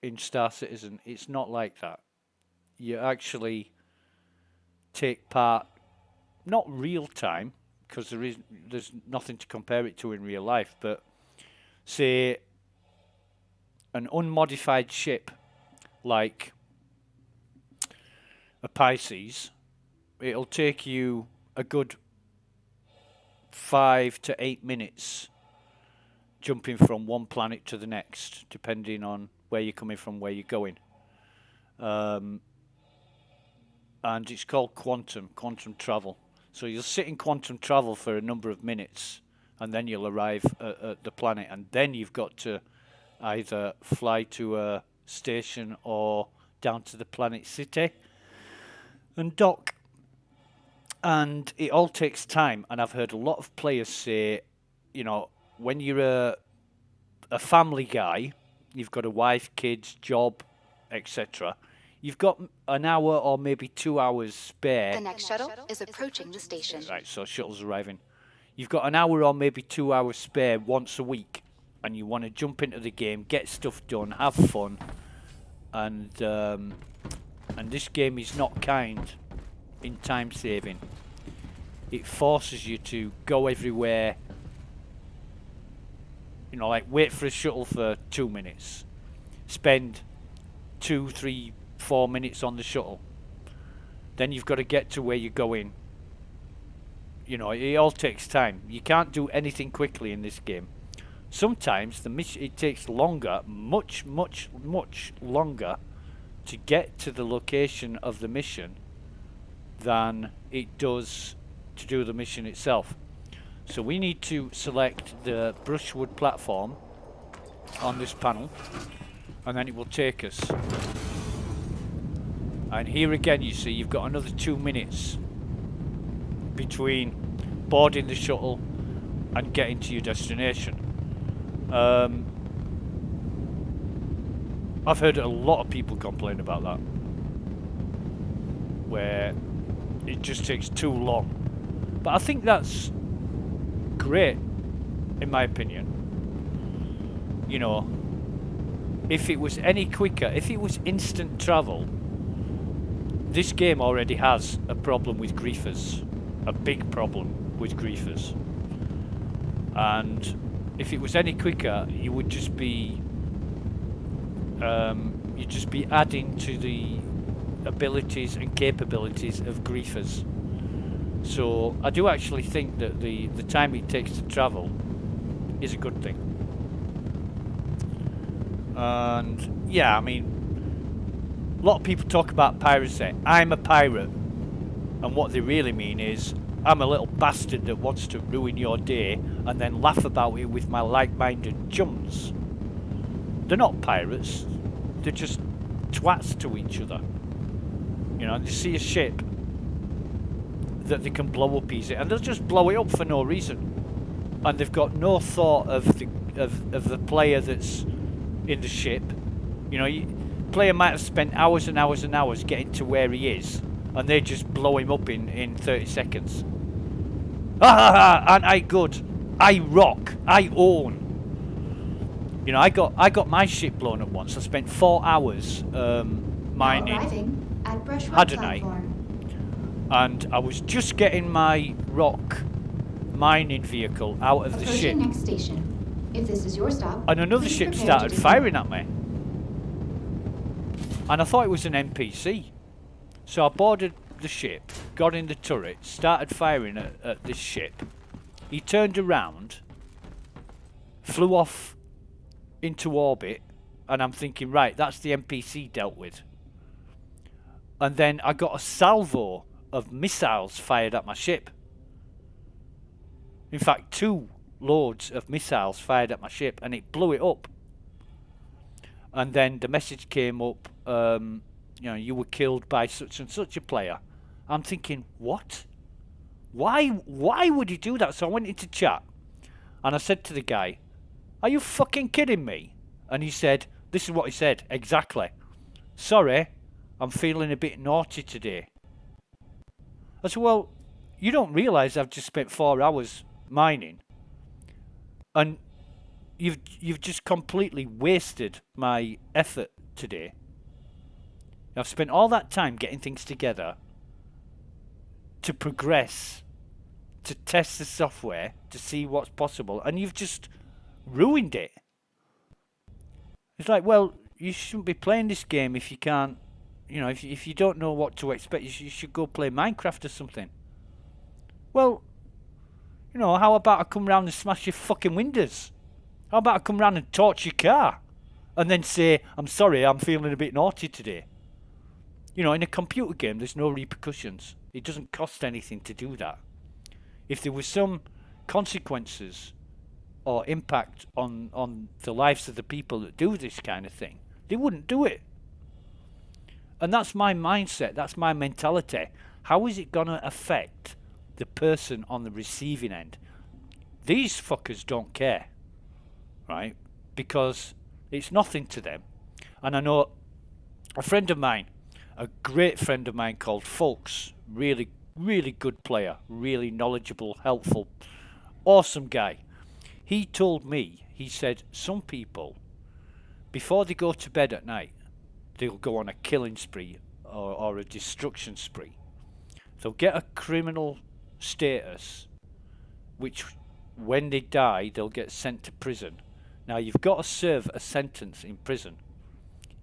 in Star Citizen, it's not like that. You actually take part, not real time, because there's nothing to compare it to in real life, but say an unmodified ship like a Pisces, it'll take you a good 5 to 8 minutes jumping from one planet to the next, depending on where you're coming from, where you're going. And it's called quantum travel. So you'll sit in quantum travel for a number of minutes, and then you'll arrive at the planet, and then you've got to either fly to a station or down to the planet city and dock. And it all takes time, and I've heard a lot of players say, you know, when you're a family guy, you've got a wife, kids, job, etc., you've got an hour or maybe 2 hours spare. The next shuttle is approaching the station. Right, so shuttle's arriving. You've got an hour or maybe 2 hours spare once a week, and you want to jump into the game, get stuff done, have fun, and this game is not kind in time saving. It forces you to go everywhere. You know, like wait for a shuttle for 2 minutes, spend 2, 3, 4 minutes on the shuttle, then you've got to get to where you're going. You know, it all takes time. You can't do anything quickly in this game. Sometimes the mission, it takes longer, much longer to get to the location of the mission than it does to do the mission itself. So we need to select the Brushwood platform on this panel, and then it will take us. And here again you see you've got another 2 minutes between boarding the shuttle and getting to your destination. I've heard a lot of people complain about that, where it just takes too long. But I think that's great, in my opinion. You know, if it was any quicker, if it was instant travel, this game already has a problem with griefers. A big problem with griefers. And if it was any quicker, you would just be you'd just be adding to the abilities and capabilities of griefers. So I do actually think that the time it takes to travel is a good thing. And yeah, I mean, a lot of people talk about piracy. I'm a pirate, and what they really mean is I'm a little bastard that wants to ruin your day and then laugh about it with my like-minded chums. They're not pirates, they're just twats to each other. You know, and they see a ship that they can blow up easy, and they'll just blow it up for no reason. And they've got no thought of the player that's in the ship. You know, player might have spent hours and hours and hours getting to where he is, and they just blow him up in 30 seconds. Aren't I good? I rock. I own. You know, I got my ship blown up once. I spent 4 hours mining, Arriving at Brushwood hadn't I? platform. And I was just getting my rock mining vehicle out of the ship. Approaching next station. If this is your stop, And another please ship prepare started to disembark. firing at me. And I thought it was an NPC. So I boarded the ship, got in the turret, started firing at this ship. He turned around, flew off into orbit, and I'm thinking, right, that's the NPC dealt with. And then I got a salvo of missiles fired at my ship. In fact, 2 loads of missiles fired at my ship, and it blew it up. And then the message came up, you know, you were killed by such and such a player. I'm thinking, what? Why would he do that? So I went into chat, and I said to the guy, are you fucking kidding me? And he said, this is what he said, exactly. Sorry, I'm feeling a bit naughty today. I said, well, you don't realise I've just spent 4 hours mining, and you've just completely wasted my effort today. I've spent all that time getting things together to progress, to test the software, to see what's possible, and you've just ruined it. It's like, well, you shouldn't be playing this game if you can't, you know, if you don't know what to expect, you should go play Minecraft or something. Well, you know, how about I come round and smash your fucking windows? How about I come round and torch your car? And then say, I'm sorry, I'm feeling a bit naughty today. You know, in a computer game, there's no repercussions. It doesn't cost anything to do that. If there was some consequences or impact on the lives of the people that do this kind of thing, they wouldn't do it. And that's my mindset, that's my mentality. How is it going to affect the person on the receiving end? These fuckers don't care, right? Because it's nothing to them. And I know a friend of mine, a great friend of mine called Folks, really, really good player, really knowledgeable, helpful, awesome guy. He told me, he said, some people, before they go to bed at night, they'll go on a killing spree or a destruction spree. They'll get a criminal status, which when they die, they'll get sent to prison. Now, you've got to serve a sentence in prison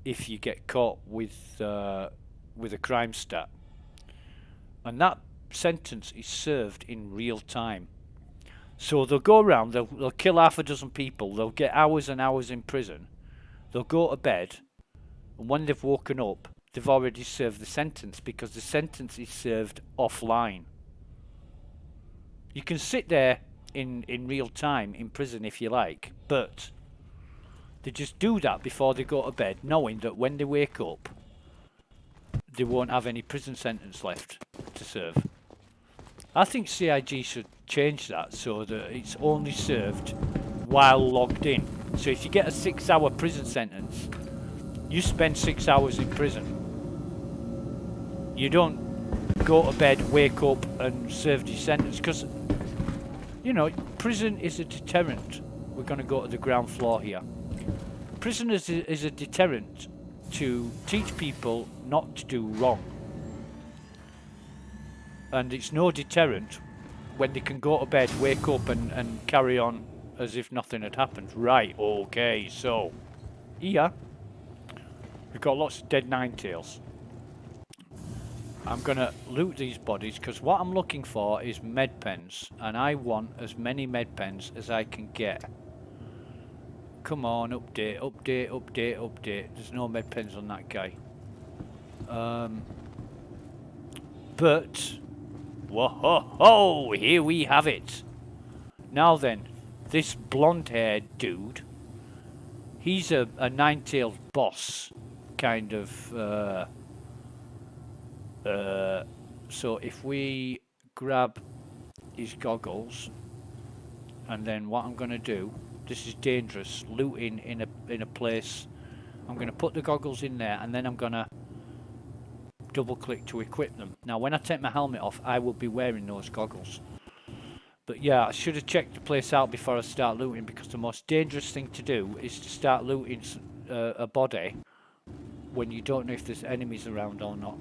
if you get caught with a crime stat. And that sentence is served in real time. So they'll go around, they'll kill half a dozen people, they'll get hours and hours in prison, they'll go to bed, and when they've woken up, they've already served the sentence, because the sentence is served offline. You can sit there in real time in prison if you like, but they just do that before they go to bed, knowing that when they wake up, they won't have any prison sentence left to serve. I think CIG should change that so that it's only served while logged in. So if you get a 6-hour prison sentence, you spend 6 hours in prison. You don't go to bed, wake up, and serve your sentence. Because, you know, prison is a deterrent. We're going to go to the ground floor here. Prison is a deterrent to teach people not to do wrong. And it's no deterrent when they can go to bed, wake up, and carry on as if nothing had happened. Right, okay, so here we've got lots of dead ninetails. I'm gonna loot these bodies because what I'm looking for is med pens, and I want as many med pens as I can get. Come on, update, update, update, update. There's no med pens on that guy. But whoa, here we have it. Now then, this blonde-haired dude, he's a nine-tailed boss, kind of. So if we grab his goggles, and then what I'm gonna do, this is dangerous, looting in a place. I'm gonna put the goggles in there, and then I'm gonna double click to equip them. Now when I take my helmet off, I will be wearing those goggles. But yeah, I should have checked the place out before I start looting, because the most dangerous thing to do is to start looting a body when you don't know if there's enemies around or not.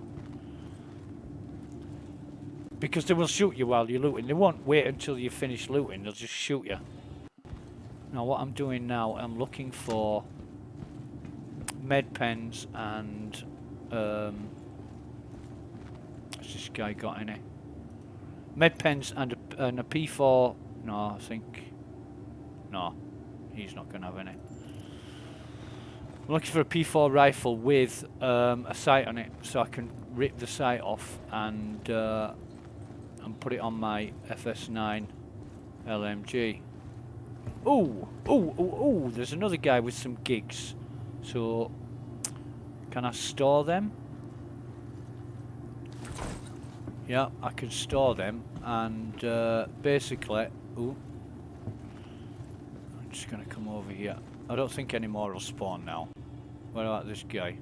Because they will shoot you while you're looting. They won't wait until you finish looting, they'll just shoot you. Now what I'm doing now, I'm looking for med pens and has this guy got any? Med pens and a P4. No, I think no, he's not gonna have any. I'm looking for a P4 rifle with a sight on it, so I can rip the sight off and put it on my FS9 LMG. Oh, there's another guy with some gigs. So, can I store them? Yeah, I can store them, and basically, I'm just gonna come over here. I don't think any more will spawn now. What about this guy?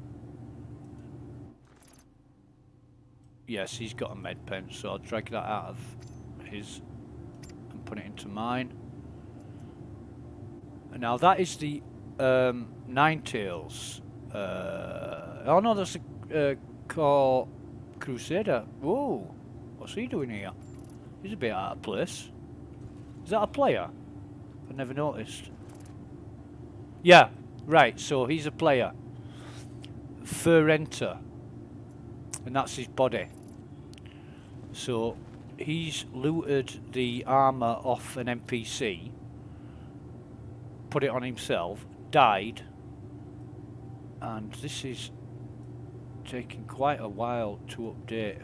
Yes, he's got a med pen, so I'll drag that out of his and put it into mine. And now that is the Ninetails. Oh no, that's a Crusader. Whoa, what's he doing here? He's a bit out of place. Is that a player? I never noticed. Yeah, right, so he's a player. Ferrenter. And that's his body. So he's looted the armor off an NPC, put it on himself, died, and this is taking quite a while to update.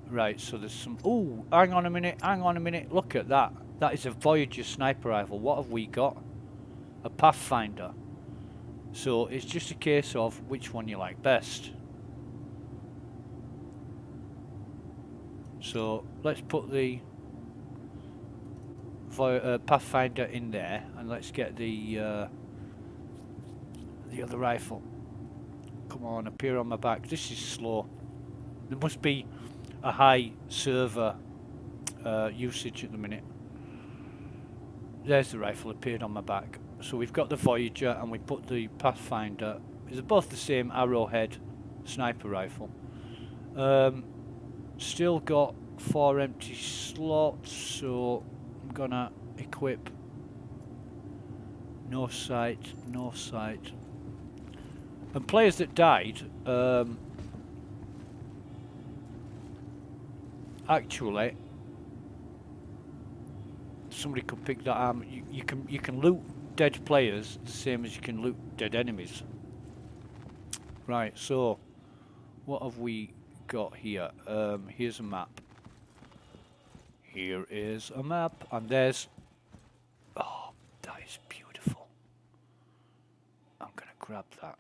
Right, so there's some... Oh, hang on a minute, look at that. That is a Voyager sniper rifle. What have we got? A Pathfinder. So it's just a case of which one you like best. So let's put the Pathfinder in there, and let's get the other rifle. Come on, appear on my back. This is slow. There must be a high server usage at the minute. There's the rifle, appeared on my back. So we've got the Voyager, and we put the Pathfinder. They're both the same arrowhead sniper rifle. Still got 4 empty slots, so I'm gonna equip no sight. And players that died, actually, somebody could pick that arm. You can loot dead players the same as you can loot dead enemies. Right, so what have we got here? Here's a map. Here is a map, and there's... Oh, that is beautiful. I'm gonna grab that.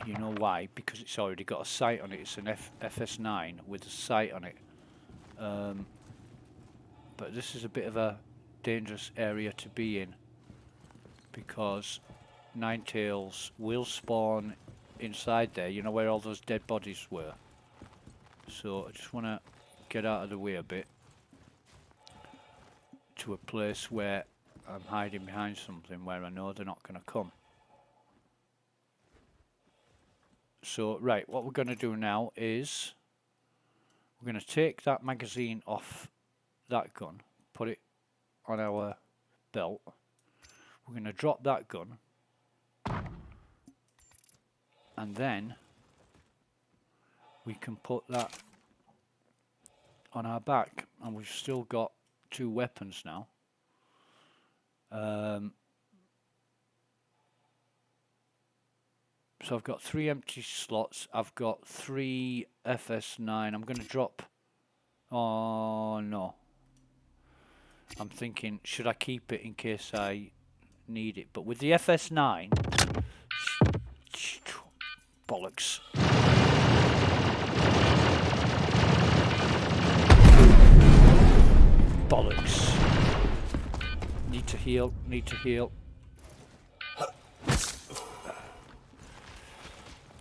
You know why? Because it's already got a sight on it. It's an FS9 with a sight on it. But this is a bit of a dangerous area to be in, because Ninetails will spawn inside there, you know, where all those dead bodies were. So I just want to get out of the way a bit to a place where I'm hiding behind something where I know they're not going to come. So, right, what we're going to do now is we're going to take that magazine off that gun, put it on our belt. We're going to drop that gun, and then we can put that on our back, and we've still got 2 weapons now. So I've got 3 empty slots. I've got 3 FS9. I'm going to drop... Oh, no. I'm thinking, should I keep it in case I need it? But with the FS9... Bollocks. Bollocks. Need to heal, need to heal.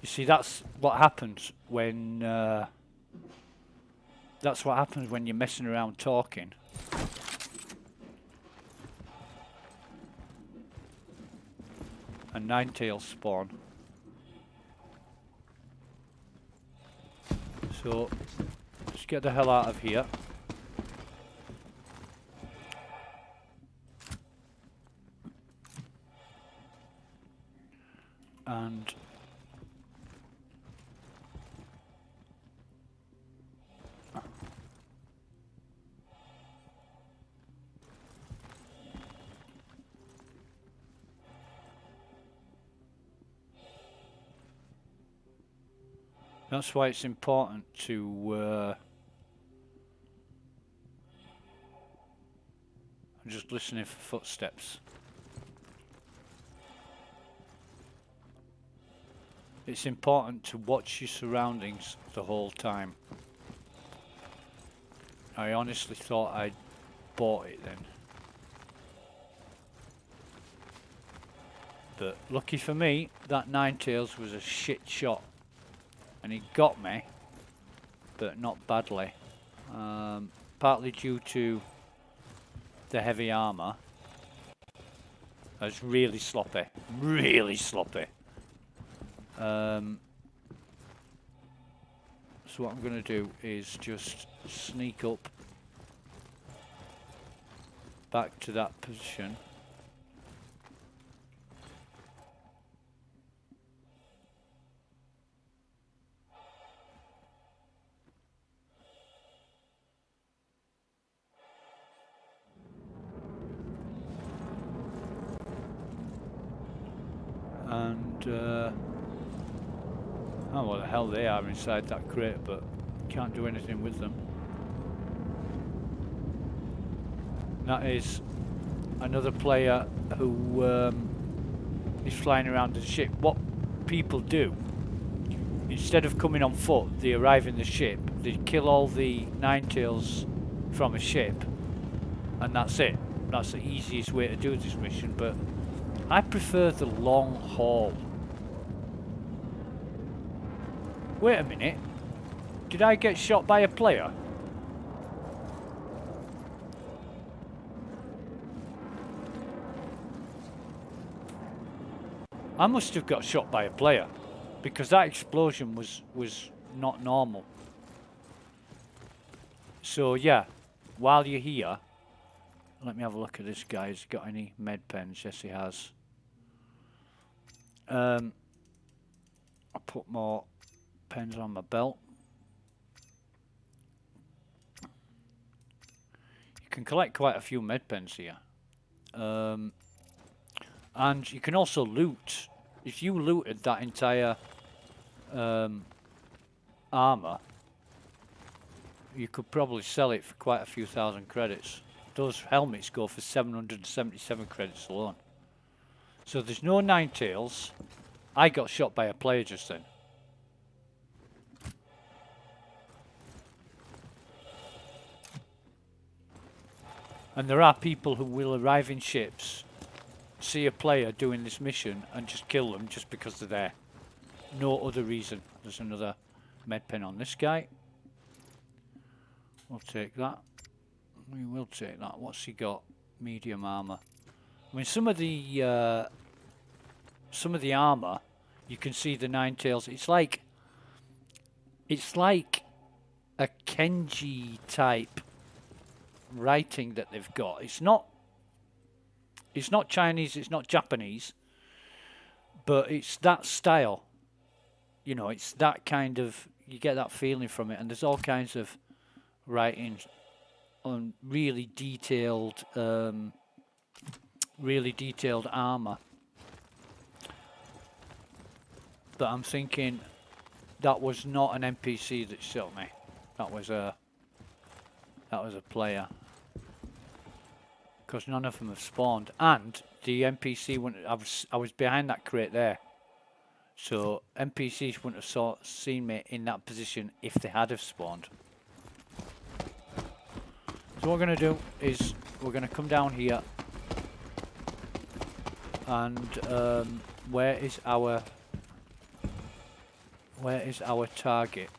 You see, that's what happens when you're messing around talking. And Ninetails spawn. So let's get the hell out of here. And that's why it's important to I'm just listening for footsteps. It's important to watch your surroundings the whole time. I honestly thought I'd bought it then. But lucky for me, that Ninetails was a shit shot. And he got me, but not badly. Partly due to the heavy armour. I was really sloppy. Really sloppy. So what I'm going to do is just sneak up back to that position. And oh, what the hell they are inside that crate, but can't do anything with them. That is another player who is flying around the ship. What people do, instead of coming on foot, they arrive in the ship, they kill all the Ninetails from a ship, and that's it. That's the easiest way to do this mission, but I prefer the long haul. Wait a minute. Did I get shot by a player? I must have got shot by a player, because that explosion was not normal. So yeah, while you're here, let me have a look at this guy. Has he got any med pens? Yes, he has. I'll put more pens on my belt. You can collect quite a few med pens here. And you can also loot. If you looted that entire armor, you could probably sell it for quite a few thousand credits. Those helmets go for 777 credits alone. So there's no Ninetails. I got shot by a player just then. And there are people who will arrive in ships, see a player doing this mission, and just kill them just because they're there. no other reason. There's another med pen on this guy. We'll take that. We will take that. What's he got? Medium armor. I mean, some of the armor, you can see the nine tails. It's like a Kenji type writing that they've got. It's not Chinese, it's not Japanese, but it's that style. You know, it's that kind of, you get that feeling from it, and there's all kinds of writings on really detailed armor. But I'm thinking that was not an NPC that shot me. That was a player. Because none of them have spawned, and the NPC wouldn't. I was behind that crate there, so NPCs wouldn't have seen me in that position if they had have spawned. So what we're going to do is we're going to come down here, and where is our target?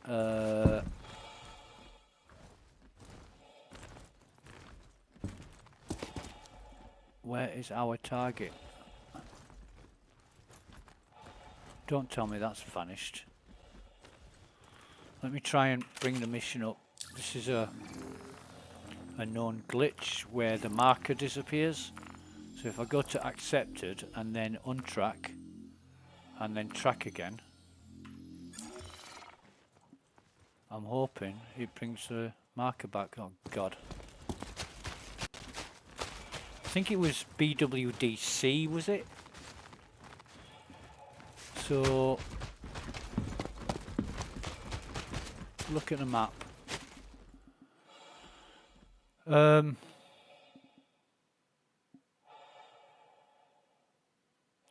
Where is our target? Don't tell me that's vanished. Let me try and bring the mission up. This is a known glitch where the marker disappears. So if I go to accepted and then untrack and then track again, I'm hoping it brings the marker back. Oh God. I think it was BWDC, was it? So look at the map.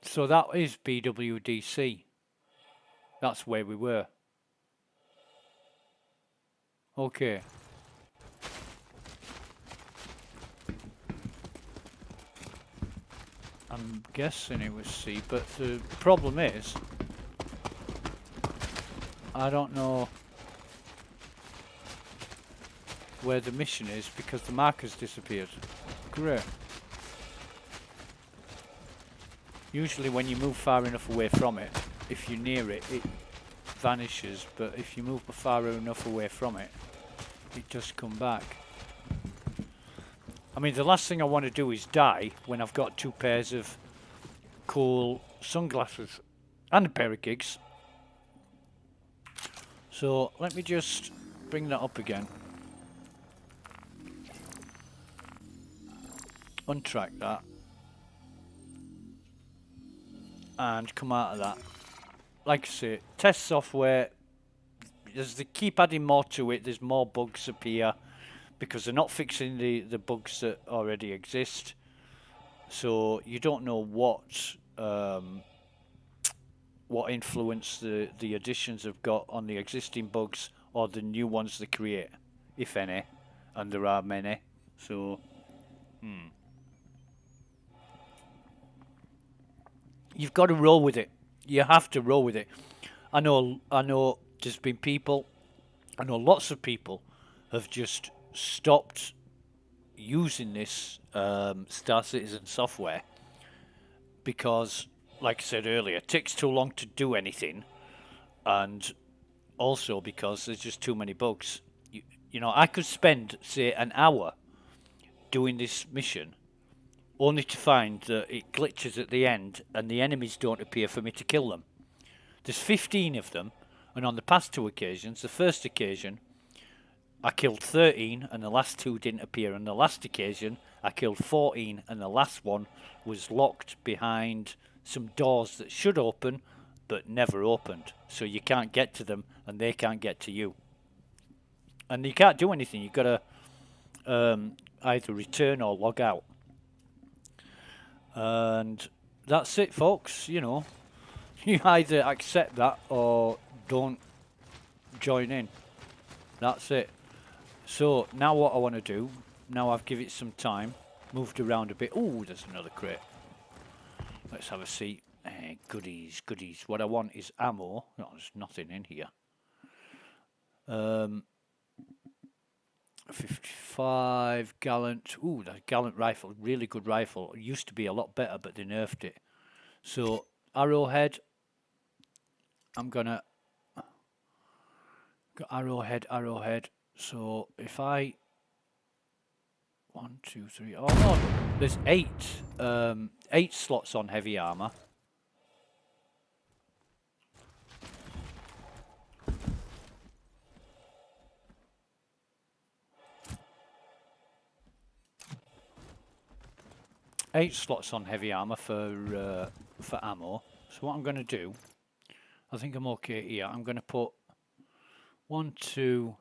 So that is BWDC. That's where we were. Okay. I'm guessing it was C, but the problem is I don't know where the mission is because the marker's disappeared. Great. Usually when you move far enough away from it, if you're near it, it vanishes, but if you move far enough away from it, it does come back. I mean, the last thing I want to do is die when I've got 2 pairs of cool sunglasses and a pair of gigs. So let me just bring that up again. Untrack that. And come out of that. Like I say, test software, as they keep adding more to it, there's more bugs appear because they're not fixing the bugs that already exist. So you don't know what influence the additions have got on the existing bugs or the new ones they create, if any, and there are many. So, you've got to roll with it. You have to roll with it. I know there's been people, I know lots of people have just stopped using this Star Citizen software because, like I said earlier, it takes too long to do anything, and also because there's just too many bugs. You know, I could spend, say, an hour doing this mission only to find that it glitches at the end and the enemies don't appear for me to kill them. There's 15 of them, and on the past 2 occasions, the first occasion I killed 13 and the last 2 didn't appear. On the last occasion I killed 14 and the last one was locked behind some doors that should open but never opened. So you can't get to them and they can't get to you. And you can't do anything. You've got to either return or log out. And that's it, folks. You know, you either accept that or don't join in. That's it. So now what I want to do, now I've given it some time, moved around a bit. Oh, there's another crate. Let's have a seat. Goodies, goodies. What I want is ammo. No, there's nothing in here. 55 Gallant. Ooh, that Gallant rifle, really good rifle. It used to be a lot better, but they nerfed it. So arrowhead. I'm gonna go arrowhead. So if I 1, 2, 3. Oh no, there's 8. 8 slots on heavy armor. Eight slots on heavy armor for ammo. So what I'm going to do, I think I'm okay here. I'm going to put 1, 2,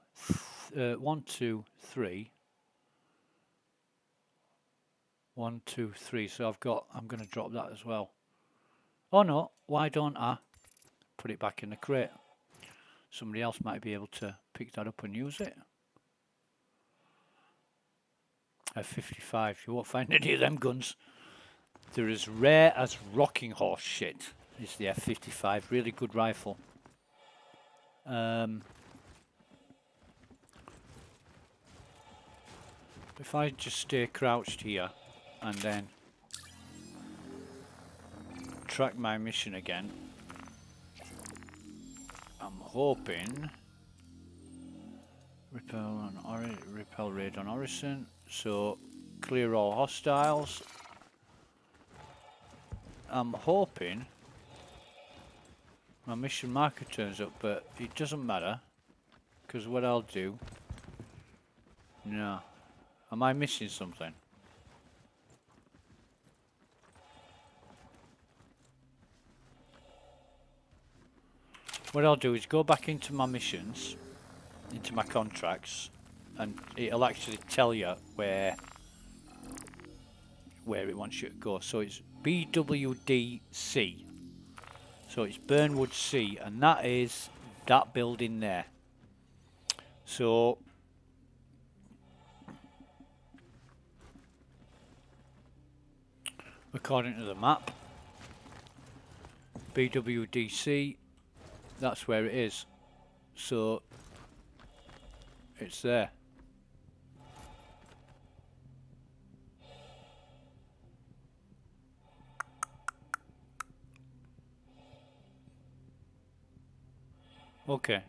1, 2, 3. 1, 2, 3. So I'm going to drop that as well. Oh no, why don't I put it back in the crate? Somebody else might be able to pick that up and use it. F55, you won't find any of them guns. They're as rare as rocking horse shit. Is the F55, really good rifle. If I just stay crouched here and then track my mission again, I'm hoping Repel Raid On Orison. So clear all hostiles. I'm hoping my mission marker turns up, but it doesn't matter, because what I'll do... No. Am I missing something? What I'll do is go back into my missions, into my contracts, and it'll actually tell you where it wants you to go. So it's BWDC. So it's Burnwood C, and that is that building there. So according to the map, BWDC, that's where it is. So it's there. Okay.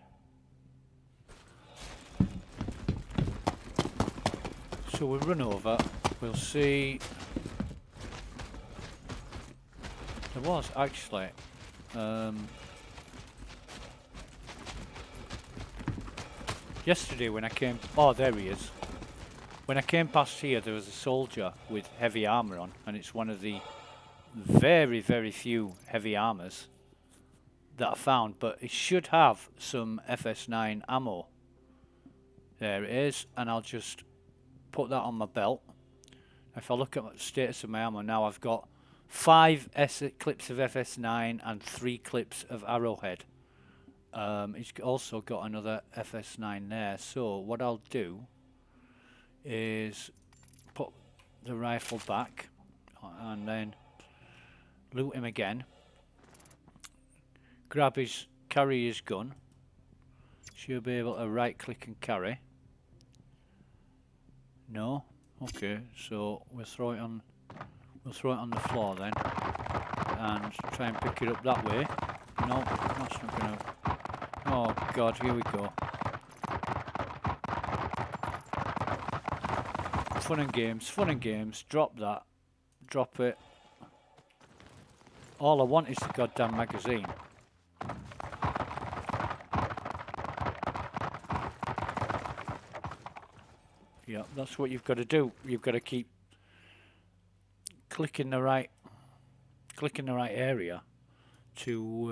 So we'll run over, we'll see. There was actually yesterday when I came, oh there he is. When I came past here there was a soldier with heavy armor on, and it's one of the very, very few heavy armors that I found, but it should have some FS9 ammo. There it is, and I'll just put that on my belt. If I look at the status of my ammo now, I've got 5 clips of FS9 and 3 clips of Arrowhead. It's also got another FS9 there, so what I'll do is put the rifle back and then loot him again. Carry his gun. She'll be able to right click and carry. No? Okay, so we'll throw it on the floor then. And try and pick it up that way. No, that's not gonna. Oh god, here we go. Fun and games, drop that. Drop it. All I want is the goddamn magazine. Yeah, that's what you've got to do. You've got to keep clicking the right area to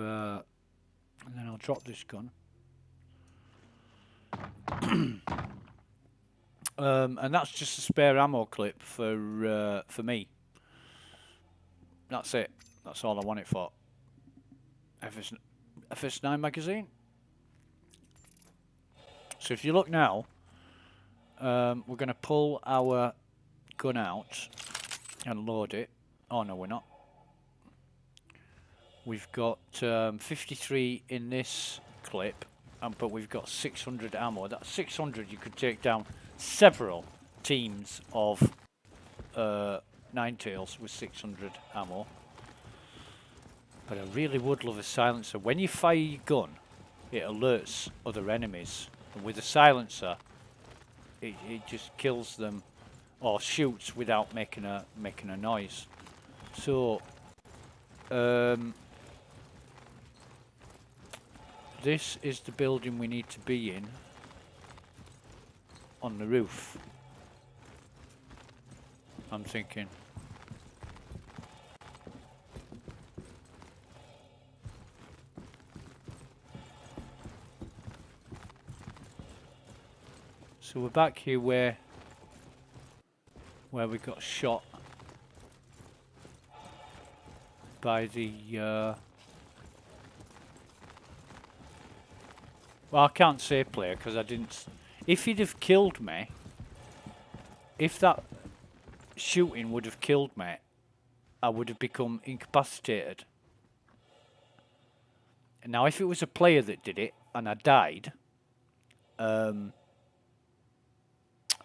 and then I'll drop this gun. And that's just a spare ammo clip for me. That's it. That's all I want it for. FS9 magazine. So if you look now, we're going to pull our gun out and load it. Oh no, we're not. We've got 53 in this clip, but we've got 600 ammo. That's 600. You could take down several teams of Ninetales with 600 ammo. But I really would love a silencer. When you fire your gun, it alerts other enemies. And with a silencer, it just kills them or shoots without making a noise. So this is the building we need to be in on the roof, I'm thinking. So we're back here where we got shot by the well, I can't say player because I didn't. If he'd have killed me, if that shooting would have killed me, I would have become incapacitated. Now, if it was a player that did it and I died, I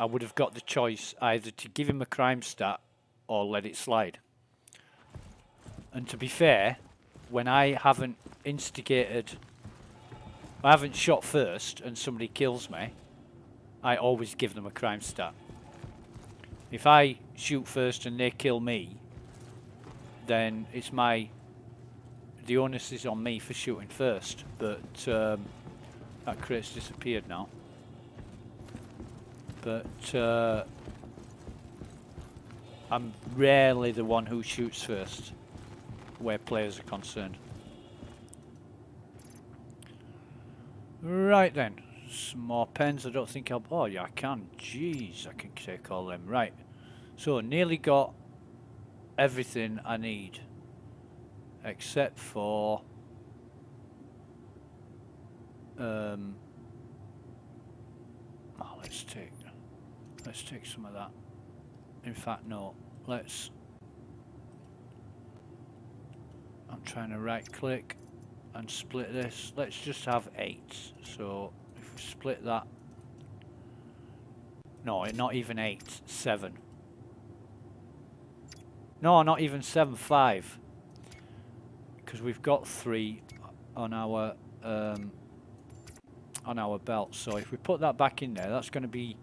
would have got the choice either to give him a crime stat or let it slide. And to be fair, when I haven't instigated, I haven't shot first and somebody kills me, I always give them a crime stat. If I shoot first and they kill me, then it's the onus is on me for shooting first. But that crate's disappeared now. But I'm rarely the one who shoots first where players are concerned. Right then, some more pens. I don't think I'll... Oh yeah, I can. Jeez, I can take all them. Right, so nearly got everything I need except for let's take some of that. In fact, no, I'm trying to right click and split this. Let's just have 8. So if we split that, no, not even 8, 7. No, not even 7, 5. Because we've got 3 on our belt. So if we put that back in there, that's going to be,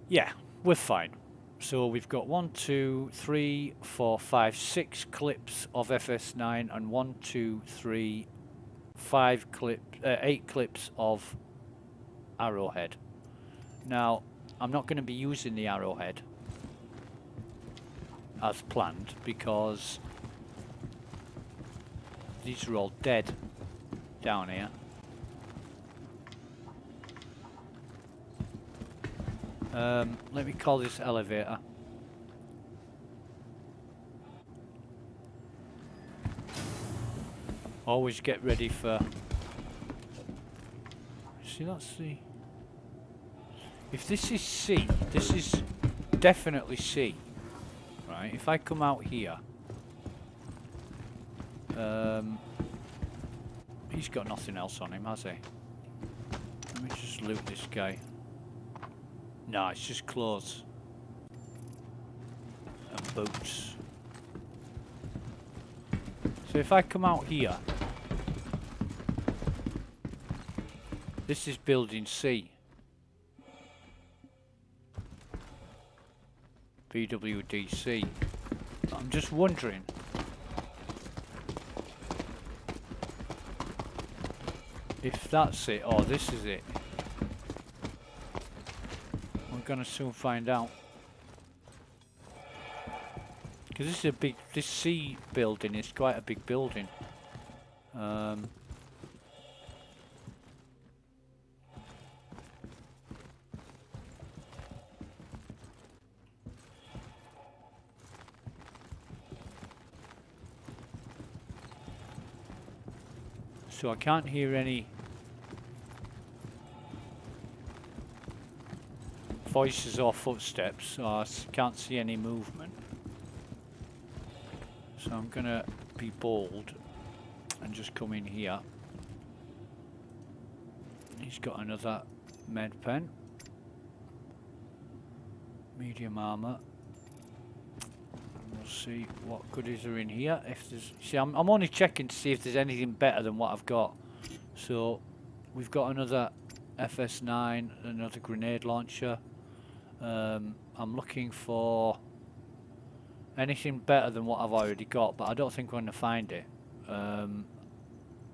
yeah, we're fine. So we've got 1, 2, 3, 4, 5, 6 clips of FS9 and 1, 2, 3, 8 clips of arrowhead. Now, I'm not going to be using the arrowhead as planned because these are all dead down here. Let me call this elevator. Always get ready for... See, that's the... If this is C, this is definitely C. Right, if I come out here... he's got nothing else on him, has he? Let me just loot this guy. No, it's just clothes. And boots. So if I come out here... This is building C. BWDC. I'm just wondering... if that's it, or this is it. We're gonna soon find out. Because this is a big, this C building is quite a big building. So I can't hear any voices or footsteps, so I can't see any movement. So I'm gonna be bold and just come in here. He's got another med pen. Medium armor. We'll see what goodies are in here. If there's, see, I'm only checking to see if there's anything better than what I've got. So we've got another FS9, another grenade launcher. I'm looking for anything better than what I've already got, but I don't think I'm going to find it.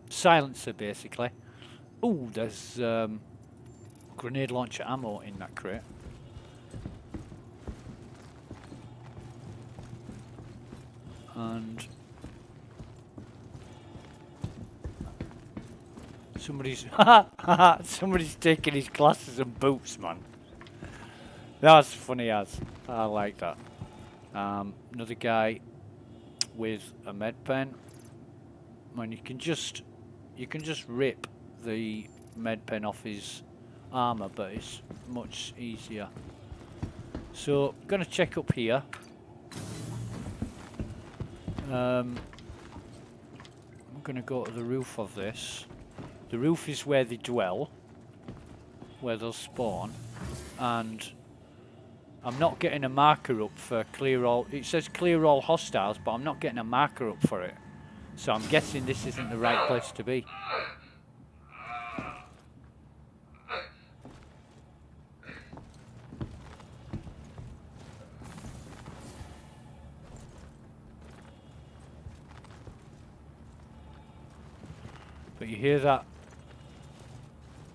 Silencer, basically. Ooh, there's grenade launcher ammo in that crate. And somebody's taking his glasses and boots, man. That's funny as. I like that. Another guy with a med pen. Man, you can just rip the med pen off his armor, but it's much easier. So I'm gonna check up here. I'm gonna go to the roof of this. The roof is where they dwell, where they'll spawn, and I'm not getting a marker up for clear all. It says clear all hostiles, but I'm not getting a marker up for it. So I'm guessing this isn't the right place to be. But you hear that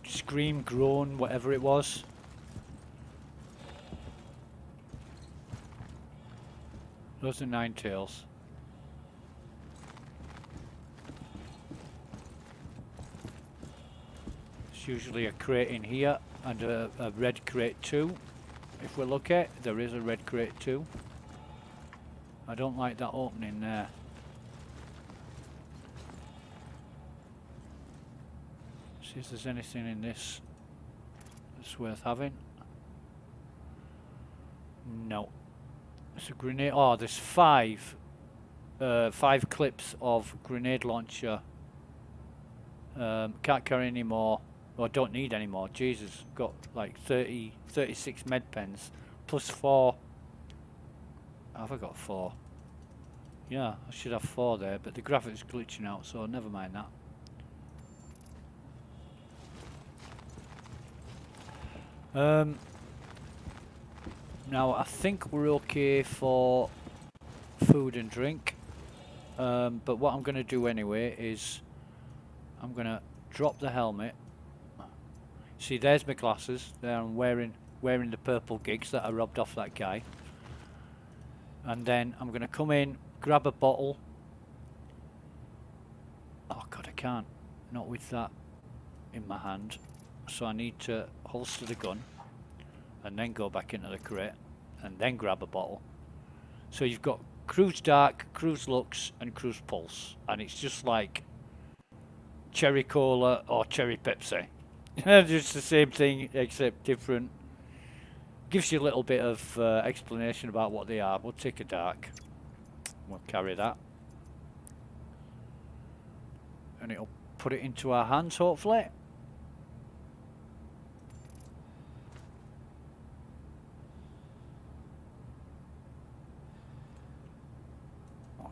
scream, groan, whatever it was. Those are nine tails. There's usually a crate in here and a red crate too. If we're lucky, there is a red crate too. I don't like that opening there. See if there's anything in this that's worth having. No. It's a grenade. Oh, there's five clips of grenade launcher. Can't carry any more. Or don't need any more. Jesus, got like 36 med pens plus 4. Have I got 4? Yeah, I should have 4 there, but the graphics glitching out, so never mind that. Now I think we're okay for food and drink, but what I'm going to do anyway is I'm going to drop the helmet. See, there's my glasses. There I'm wearing the purple gigs that I robbed off that guy, and then I'm going to come in, grab a bottle. Oh god, I can't, not with that in my hand. So I need to holster the gun and then go back into the crate and then grab a bottle. So you've got Cruise Dark, Cruise Lux and Cruise Pulse, and it's just like Cherry Cola or Cherry Pepsi. Just the same thing except different. Gives you a little bit of explanation about what they are. We'll take a dark. We'll carry that. And it'll put it into our hands hopefully.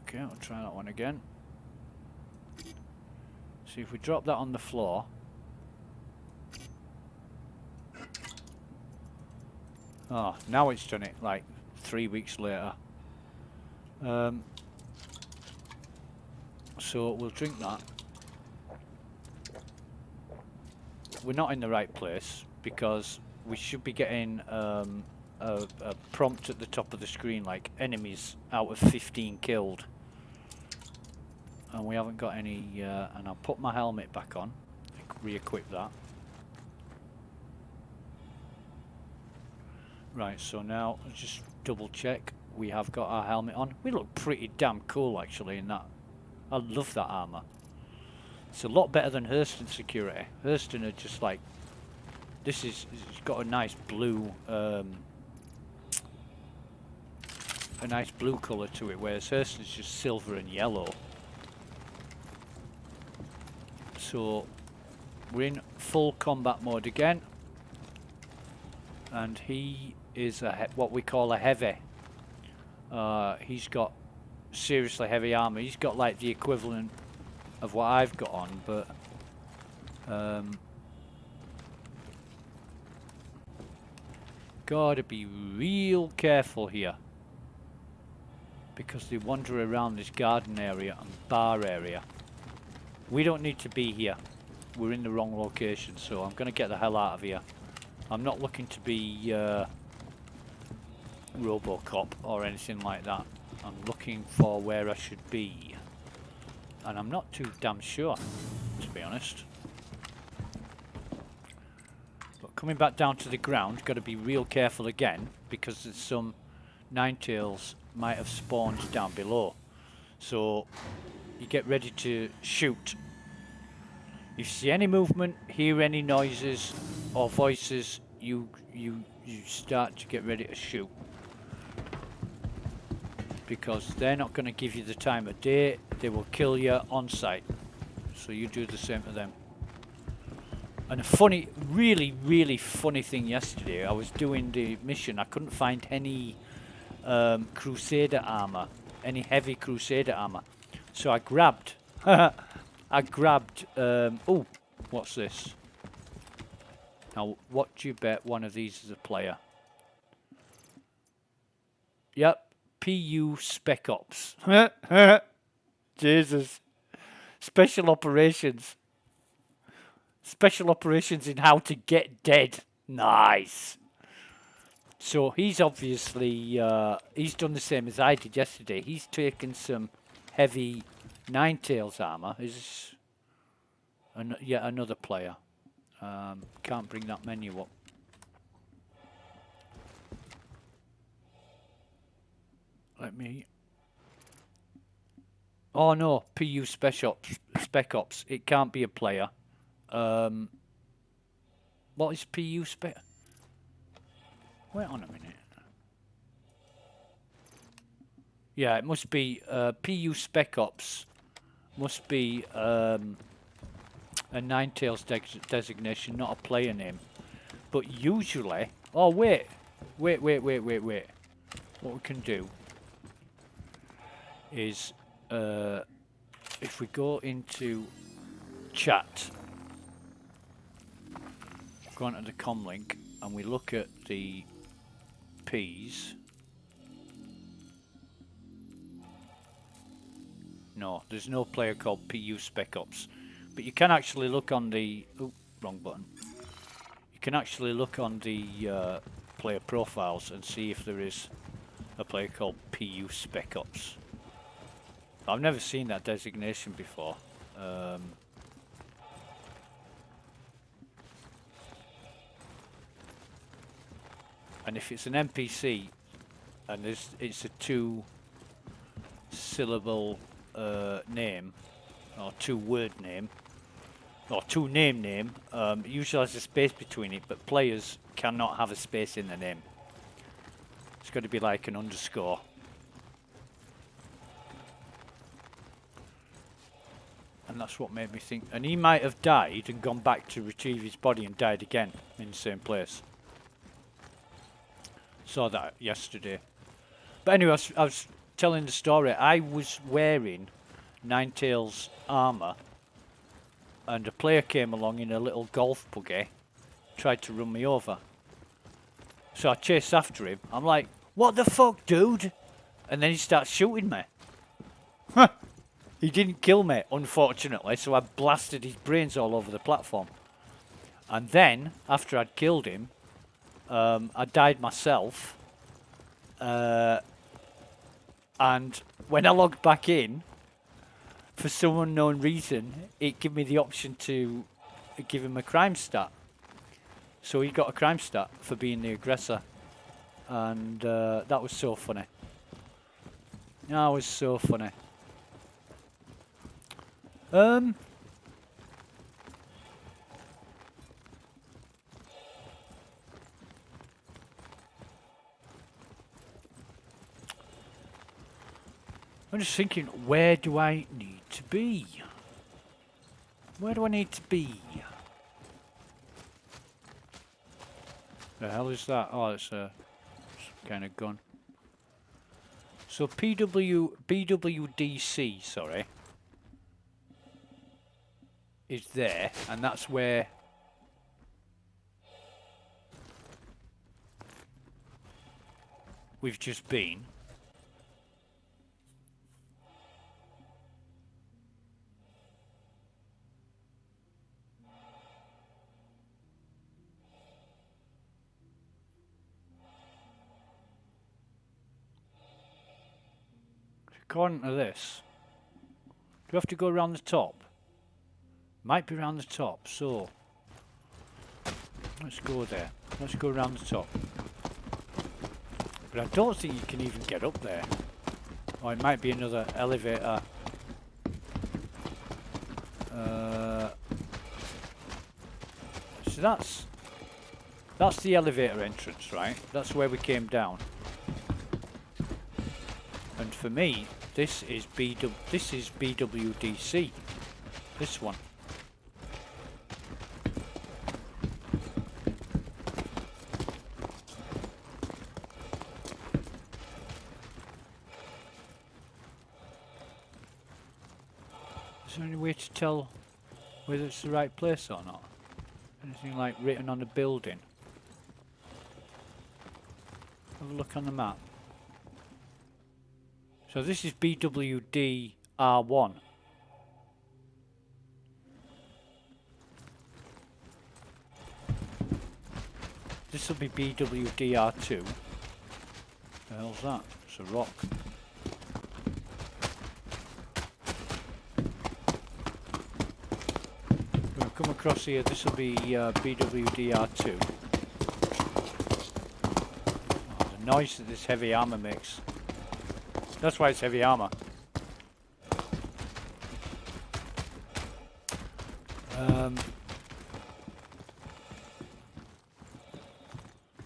Okay, I'll try that one again. See if we drop that on the floor. Oh, now it's done it, like 3 weeks later. So we'll drink that. We're not in the right place because we should be getting a prompt at the top of the screen like enemies out of 15 killed. And we haven't got any, and I'll put my helmet back on, re-equip that. Right, so now let's just double check we have got our helmet on. We look pretty damn cool actually in that. I love that armour. It's a lot better than Hurston security. Hurston are just like, this is, it's got a nice blue, colour to it, whereas Hurston's just silver and yellow. So we're in full combat mode again, and he is what we call a heavy. He's got seriously heavy armor. He's got like the equivalent of what I've got on, but gotta be real careful here, because they wander around this garden area and bar area. We don't need to be here. We're in the wrong location, so I'm gonna get the hell out of here. I'm not looking to be RoboCop or anything like that. I'm looking for where I should be, and I'm not too damn sure, to be honest. But coming back down to the ground, got to be real careful again, because there's some Ninetales might have spawned down below. So you get ready to shoot. If you see any movement, hear any noises or voices, you start to get ready to shoot, because they're not going to give you the time of day. They will kill you on sight, so you do the same to them. And a funny, really funny thing yesterday, I was doing the mission, I couldn't find any Crusader armor, any heavy Crusader armor, so I grabbed oh, what's this? Now, what do you bet one of these is a player? Yep, PU Spec Ops. Jesus. Special operations. Special operations in how to get dead. Nice. So he's obviously, he's done the same as I did yesterday. He's taken some heavy Ninetales armor. Is yet another player. Can't bring that menu up. Let me... Oh no, PU Spec Ops. It can't be a player. What is PU Spec... Wait on a minute. Yeah, it must be PU Spec Ops. Must be a Ninetales designation, not a player name. But usually... Oh, wait. Wait. What we can do is, if we go into chat, go onto the comm link, and we look at the P's. No, there's no player called PU Spec Ops. But you can actually look on the... Oh, wrong button. You can actually look on the player profiles and see if there is a player called PU Spec Ops. I've never seen that designation before. And if it's an NPC and it's a two-syllable name, or two-word name, or two-name name, it usually has a space between it, but players cannot have a space in the name. It's got to be like an underscore. And that's what made me think. And he might have died and gone back to retrieve his body and died again in the same place. Saw that yesterday. But anyway, I was telling the story. I was wearing Ninetales armor, and a player came along in a little golf buggy, tried to run me over. So I chased after him. I'm like, "What the fuck, dude?" And then he starts shooting me. He didn't kill me, unfortunately, so I blasted his brains all over the platform. And then, after I'd killed him, I died myself. And when I logged back in, for some unknown reason, it gave me the option to give him a crime stat. So he got a crime stat for being the aggressor. And that was so funny. That was so funny. I'm just thinking, where do I need to be? Where do I need to be? The hell is that? Oh, it's a kind of gun. So BWDC, sorry, is there, and that's where we've just been. According to this, do we have to go around the top? Might be around the top, so let's go there. Let's go around the top. But I don't think you can even get up there. Or it might be another elevator. So that's the elevator entrance, right? That's where we came down. And for me, this is BWDC. This one. Is there any way to tell whether it's the right place or not? Anything like written on the building? Have a look on the map. So this is BWDR1. This will be BWDR2. The hell's that? It's a rock. We'll come across here. This will be BWDR2. Oh, the noise that this heavy armor makes. That's why it's heavy armor.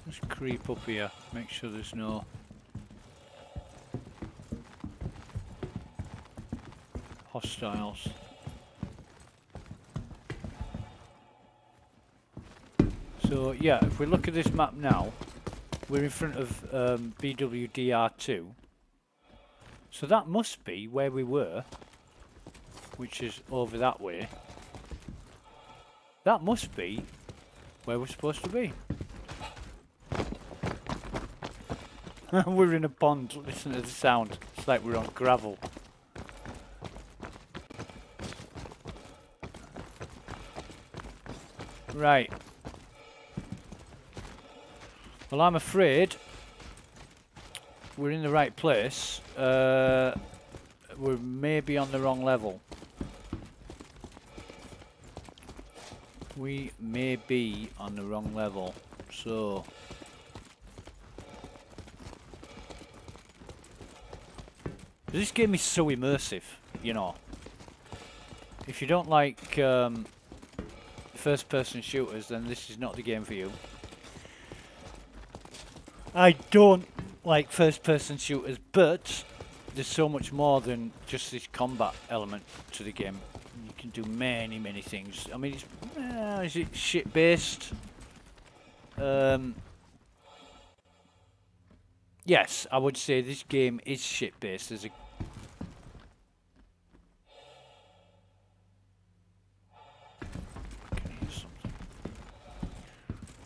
Let's creep up here, make sure there's no hostiles. So yeah, if we look at this map now, we're in front of BWDR2. So that must be where we were, which is over that way. That must be where we're supposed to be. We're in a pond, listen to the sound. It's like we're on gravel. Right. Well, I'm afraid we're in the right place. We're maybe on the wrong level. We may be on the wrong level. So this game is so immersive, you know. If you don't like first-person shooters, then this is not the game for you. I don't like first-person shooters, but there's so much more than just this combat element to the game. You can do many, many things. I mean, is it ship-based? Yes, I would say this game is ship-based.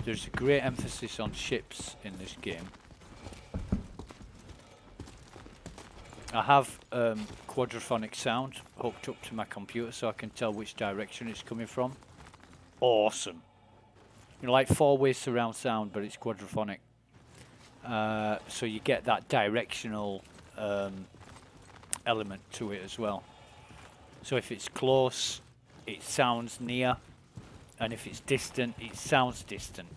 There's a great emphasis on ships in this game. I have quadraphonic sound hooked up to my computer so I can tell which direction it's coming from. Awesome. You know, like 4-way surround sound, but it's quadraphonic. So you get that directional element to it as well. So if it's close, it sounds near. And if it's distant, it sounds distant.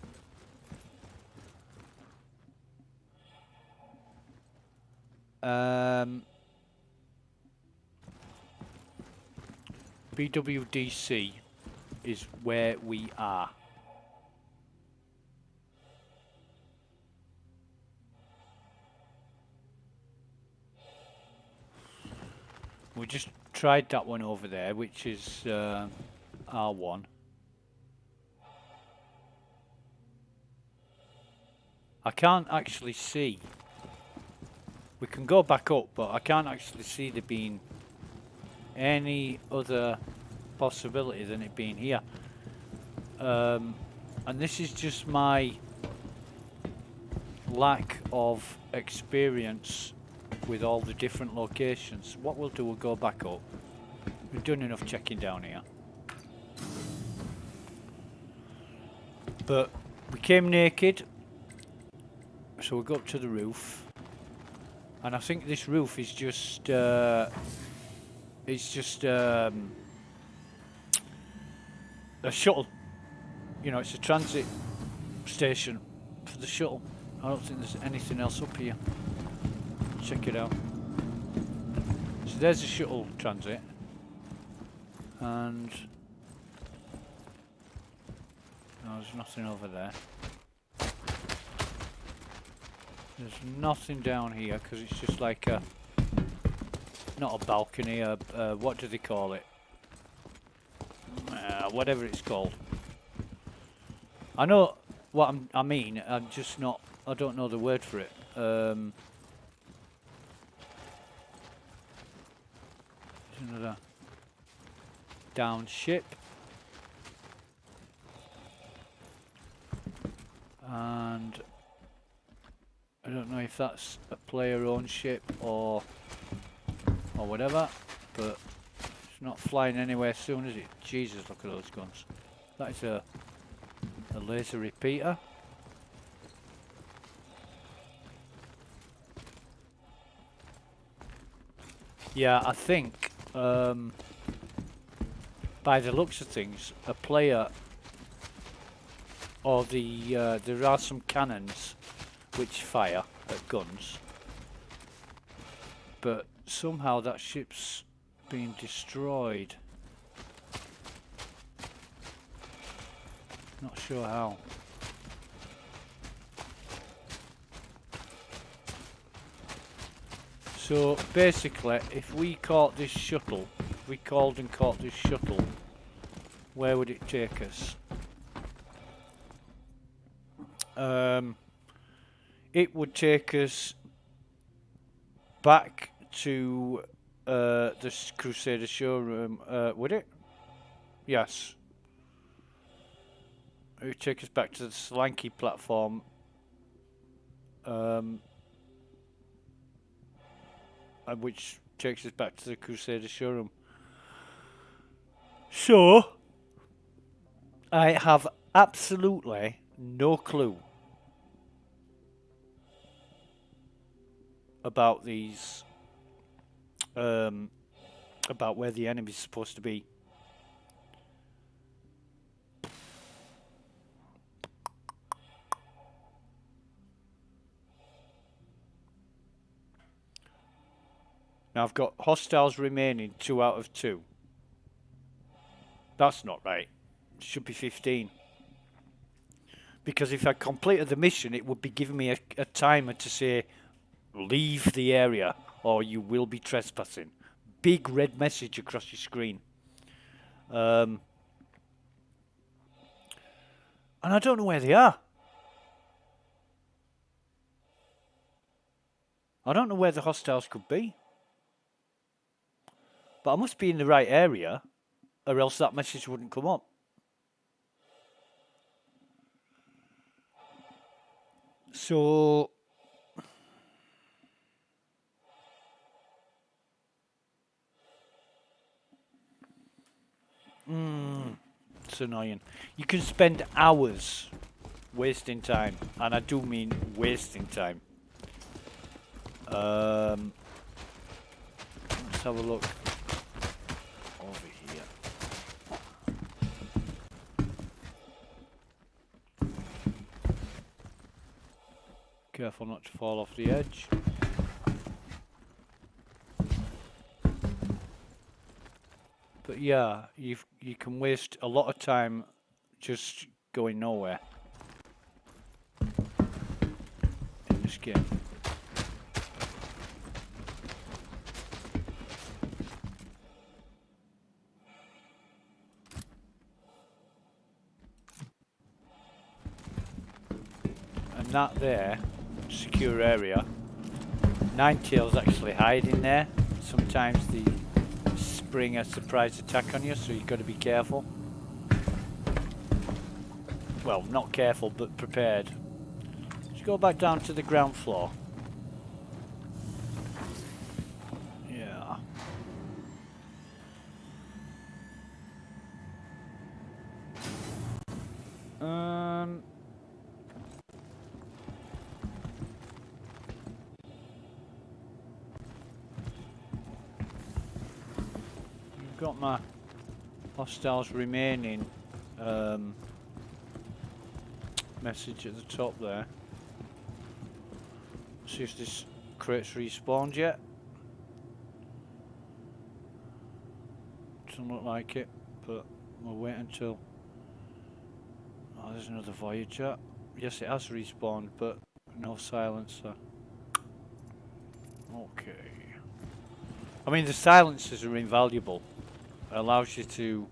BWDC is where we are. We just tried that one over there, which is R1. I can't actually see. We can go back up, but I can't actually see there being any other possibility than it being here. And this is just my lack of experience with all the different locations. What we'll do, we'll go back up. We've done enough checking down here. But we came naked, so we go up to the roof. And I think this roof is just a shuttle. You know, it's a transit station for the shuttle. I don't think there's anything else up here. Check it out. So there's a shuttle transit. And no, there's nothing over there. There's nothing down here because it's just like a, not a balcony, what do they call it? Whatever it's called. I know what I mean, I'm just not, I don't know the word for it. There's another down ship. And I don't know if that's a player-owned ship or whatever, but it's not flying anywhere soon, is it? Jesus, look at those guns. That is a laser repeater. Yeah, I think by the looks of things, a player or there are some cannons which fire at guns, but somehow that ship's been destroyed. Not sure how. So basically, if we caught this shuttle, if we called and caught this shuttle, where would it take us? It would take us back to the Crusader showroom, would it? Yes. It would take us back to the Slanky platform. Which takes us back to the Crusader showroom. So, I have absolutely no clue about these, about where the enemy's supposed to be. Now I've got hostiles remaining 2 out of 2. That's not right. It should be 15. Because if I completed the mission, it would be giving me a timer to say, leave the area or you will be trespassing. Big red message across your screen. And I don't know where they are. I don't know where the hostiles could be. But I must be in the right area, or else that message wouldn't come up. So, it's annoying. You can spend hours wasting time, and I do mean wasting time. Let's have a look. Over here. Careful not to fall off the edge. But yeah, you can waste a lot of time just going nowhere in this game. that there, secure area, Ninetales actually hide in there. Sometimes they spring a surprise attack on you, so you've got to be careful. Well, not careful, but prepared. Let's go back down to the ground floor. Yeah. You've got my hostiles remaining message at the top there. See if this crate's respawned yet. Doesn't look like it, but we'll wait until... Oh, there's another Voyager. Yes, it has respawned, but no silencer. Okay. I mean, the silencers are invaluable. It allows you to,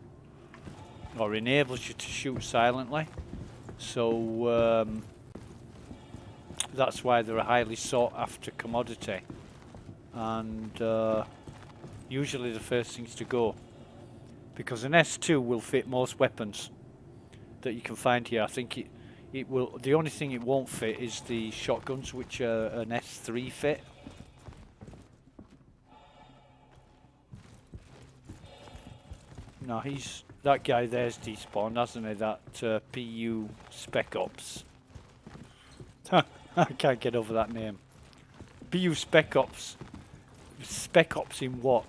or enables you to shoot silently. So that's why they're a highly sought after commodity. And usually the first things to go. Because an S2 will fit most weapons that you can find here. I think it will. The only thing it won't fit is the shotguns, which are an S3 fit. No, that guy there's despawned, hasn't he? That PU Spec Ops. I can't get over that name. PU Spec Ops. Spec Ops in what?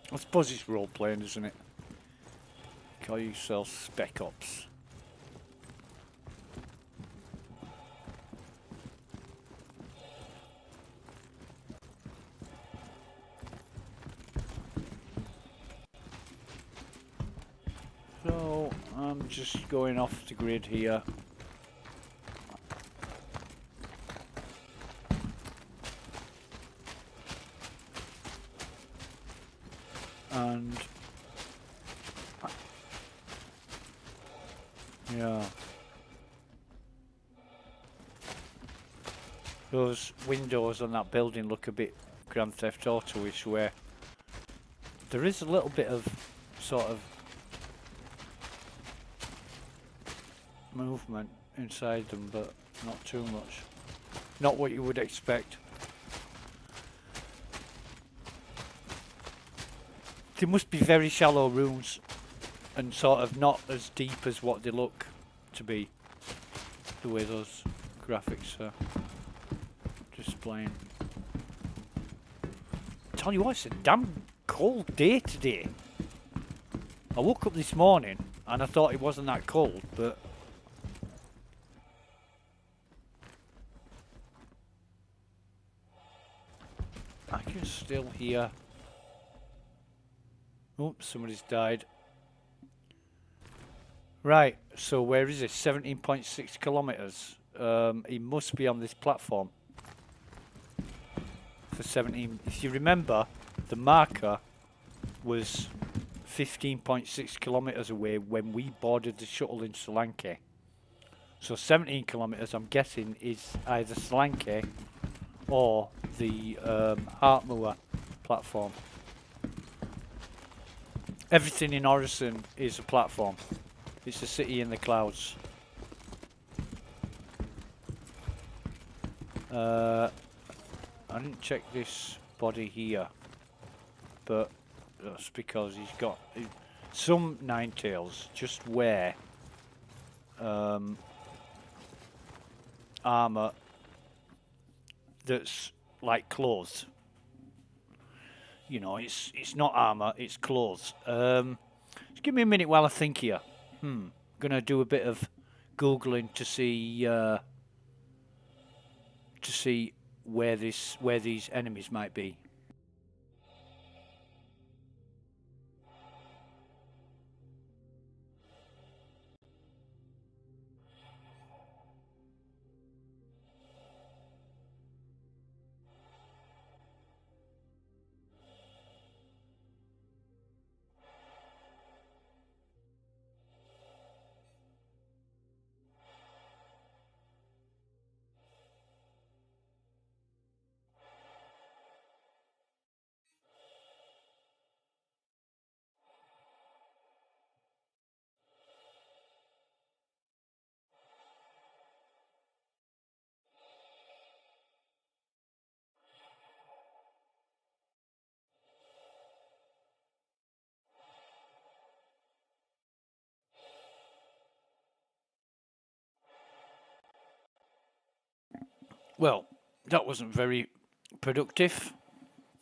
I suppose it's role playing, isn't it? Call yourself Spec Ops. So I'm just going off the grid here. And yeah, those windows on that building look a bit Grand Theft Auto-ish, where there is a little bit of sort of movement inside them, but not too much. Not what you would expect. They must be very shallow rooms and sort of not as deep as what they look to be, the way those graphics are displaying. Tell you what, it's a damn cold day today. I woke up this morning and I thought it wasn't that cold, but I can still hear. Oh, somebody's died. Right, so where is it? 17.6 kilometers. He must be on this platform. For 17. If you remember, the marker was 15.6 kilometers away when we boarded the shuttle in Solanke. So 17 kilometers, I'm guessing, is either Solanke or the Hartmoor platform. Everything in Orison is a platform. It's a city in the clouds. I didn't check this body here, but that's because he's got some Ninetales just wear armor that's like clothes. You know, it's not armor, it's clothes. Just give me a minute while I think here. Gonna do a bit of googling to see where these enemies might be. Well, that wasn't very productive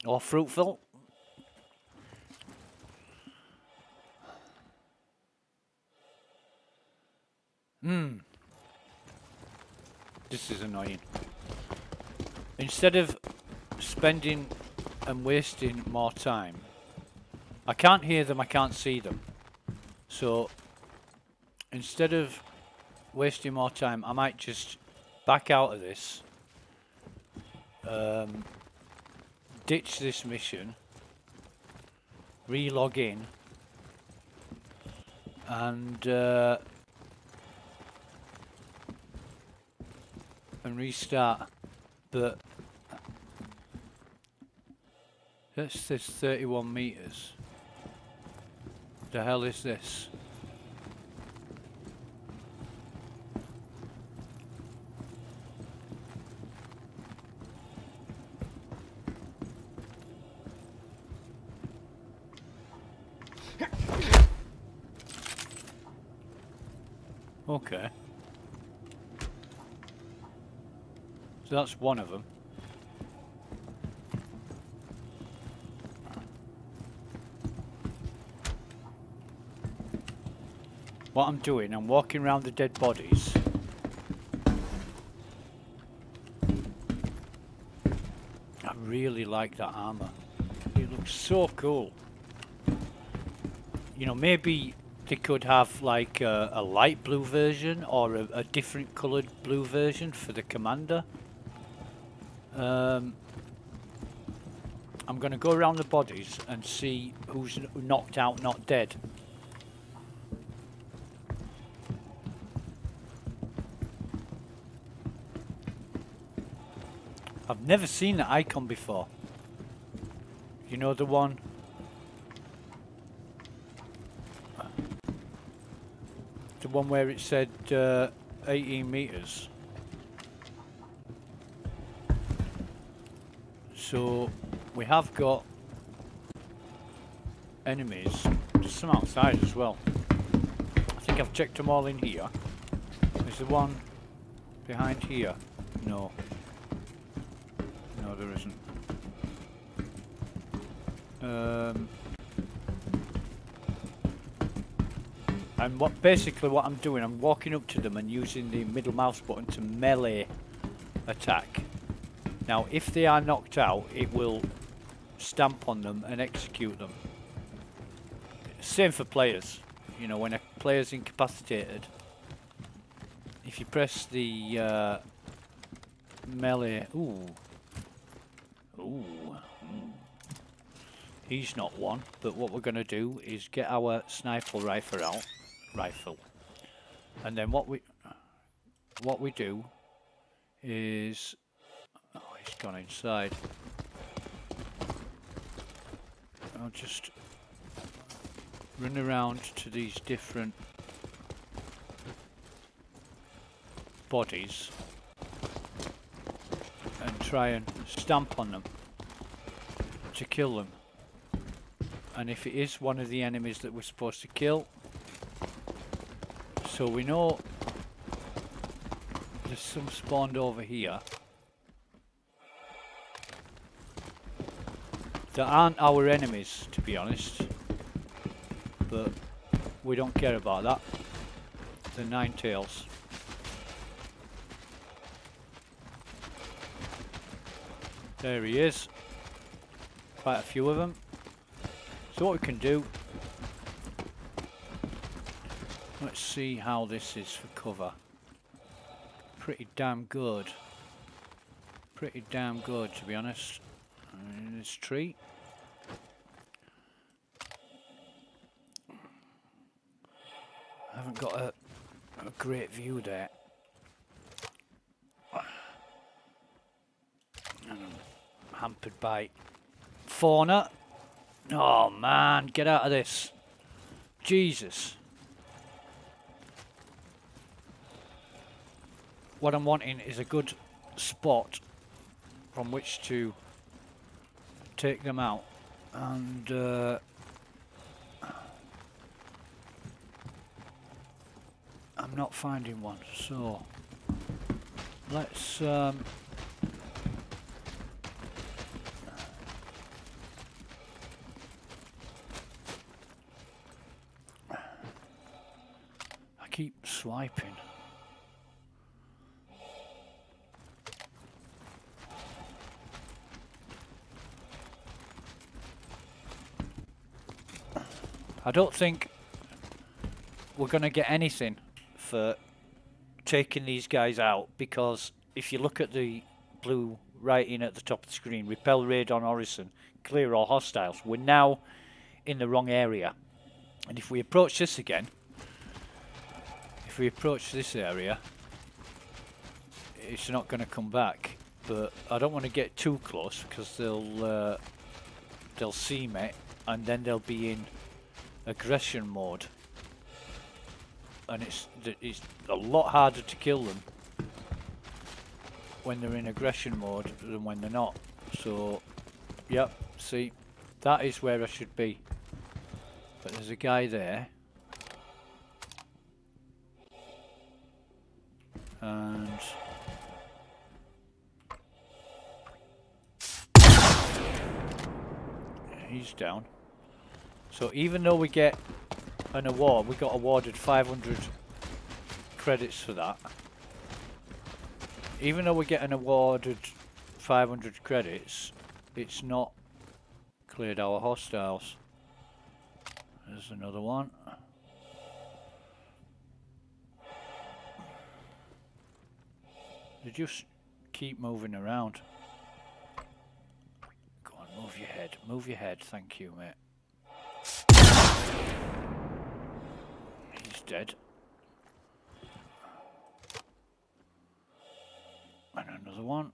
or fruitful. This is annoying. Instead of spending and wasting more time, I can't hear them, I can't see them. So instead of wasting more time, I might just back out of this, ditch this mission, re-log in, and restart. But this says 31 meters. The hell is this? Okay. So that's one of them. What I'm doing, I'm walking around the dead bodies. I really like that armor. It looks so cool. You know, maybe they could have like a light blue version or a different coloured blue version for the commander. I'm going to go around the bodies and see who's knocked out, not dead. I've never seen that icon before. You know, the one... the one where it said 18 meters. So we have got enemies. There's some outside as well. I think I've checked them all in here. Is there one behind here? No. No, there isn't. And basically what I'm doing, I'm walking up to them and using the middle mouse button to melee attack. Now, if they are knocked out, it will stamp on them and execute them. Same for players. You know, when a player's incapacitated, if you press the melee... Ooh. He's not one, but what we're going to do is get our sniper rifle out. And then what we do is... Oh, he's gone inside. I'll just run around to these different bodies and try and stamp on them to kill them. And if it is one of the enemies that we're supposed to kill, so we know there's some spawned over here that aren't our enemies, to be honest, but we don't care about that. The Nine Tails. There he is. Quite a few of them. So what we can do, let's see how this is for cover. Pretty damn good. Pretty damn good, to be honest. In this tree. I haven't got a great view there. And I'm hampered by fauna. Oh man, get out of this. Jesus. What I'm wanting is a good spot from which to take them out. And I'm not finding one, so let's keep swiping. I don't think we're going to get anything for taking these guys out, because if you look at the blue writing at the top of the screen, Repel Raid On Orison, clear all hostiles, we're now in the wrong area. And if we approach this again, if we approach this area, it's not going to come back. But I don't want to get too close, because they'll see me, and then they'll be in aggression mode, and it's a lot harder to kill them when they're in aggression mode than when they're not. So yep, see, that is where I should be, but there's a guy there, and he's down. So even though we get an award, we got awarded 500 credits for that. Even though we get an awarded 500 credits, it's not cleared our hostiles. There's another one. They just keep moving around. Go on, move your head. Move your head, thank you, mate. He's dead. And another one.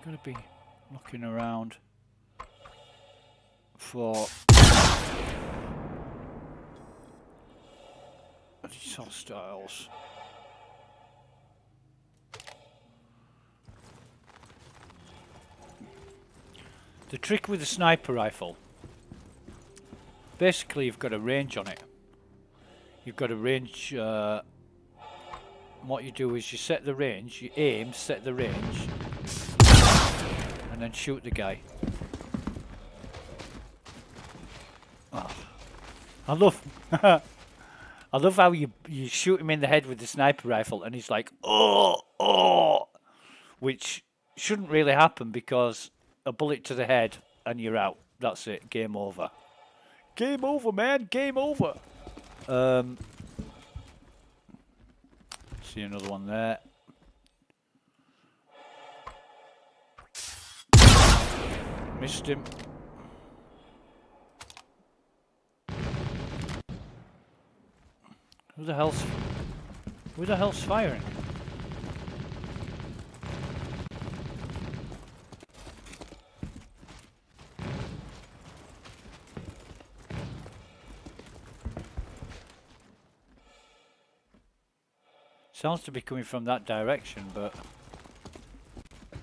Gotta be looking around for these hostiles. The trick with the sniper rifle, basically you've got a range on it. You've got a range, what you do is you set the range, you aim, set the range, and then shoot the guy. Oh, I love I love how you shoot him in the head with the sniper rifle and he's like, oh, which shouldn't really happen, because a bullet to the head and you're out. That's it, game over. Game over, man, game over. See another one there. Missed him. Who the hell's firing? Sounds to be coming from that direction, but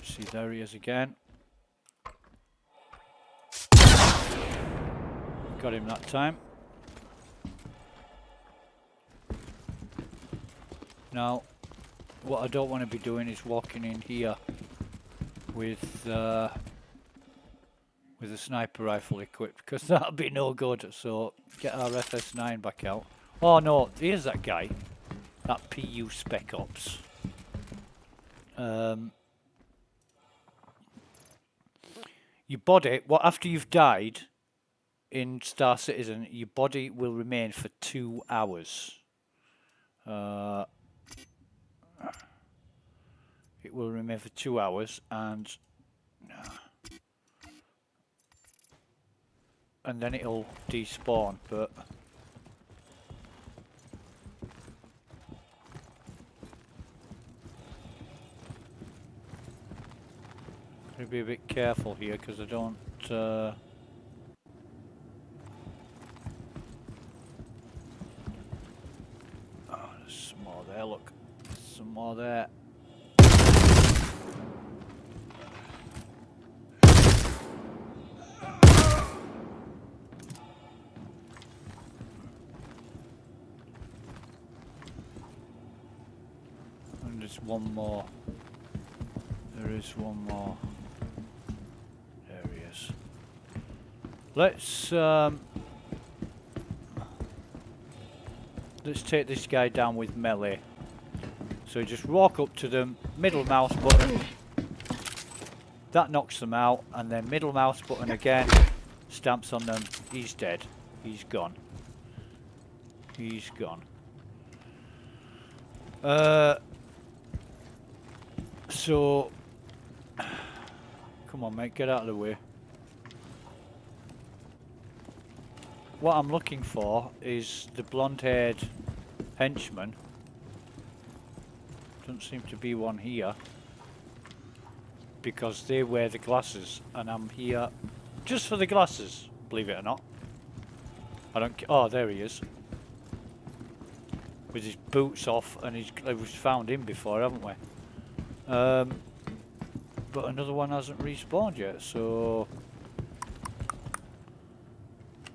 see, there he is again. Got him that time. Now, what I don't want to be doing is walking in here with a sniper rifle equipped, because that'll be no good. So get our FS9 back out. Oh no, here's that guy. That PU Spec Ops. Your body, after you've died in Star Citizen, your body will remain for 2 hours. It will remain for 2 hours, and then it'll despawn, but gotta be a bit careful here, because I don't oh, there's some more there, look. There's some more there. there's one more. There is one more. There he is. Let's take this guy down with melee. So just walk up to them, middle mouse button. That knocks them out, and then middle mouse button again, stamps on them. He's dead. He's gone. He's gone. So, come on, mate, get out of the way. What I'm looking for is the blonde-haired henchman. Doesn't seem to be one here, because they wear the glasses, and I'm here just for the glasses, believe it or not. I don't. Oh, there he is, with his boots off, and we've found him before, haven't we? But another one hasn't respawned yet, so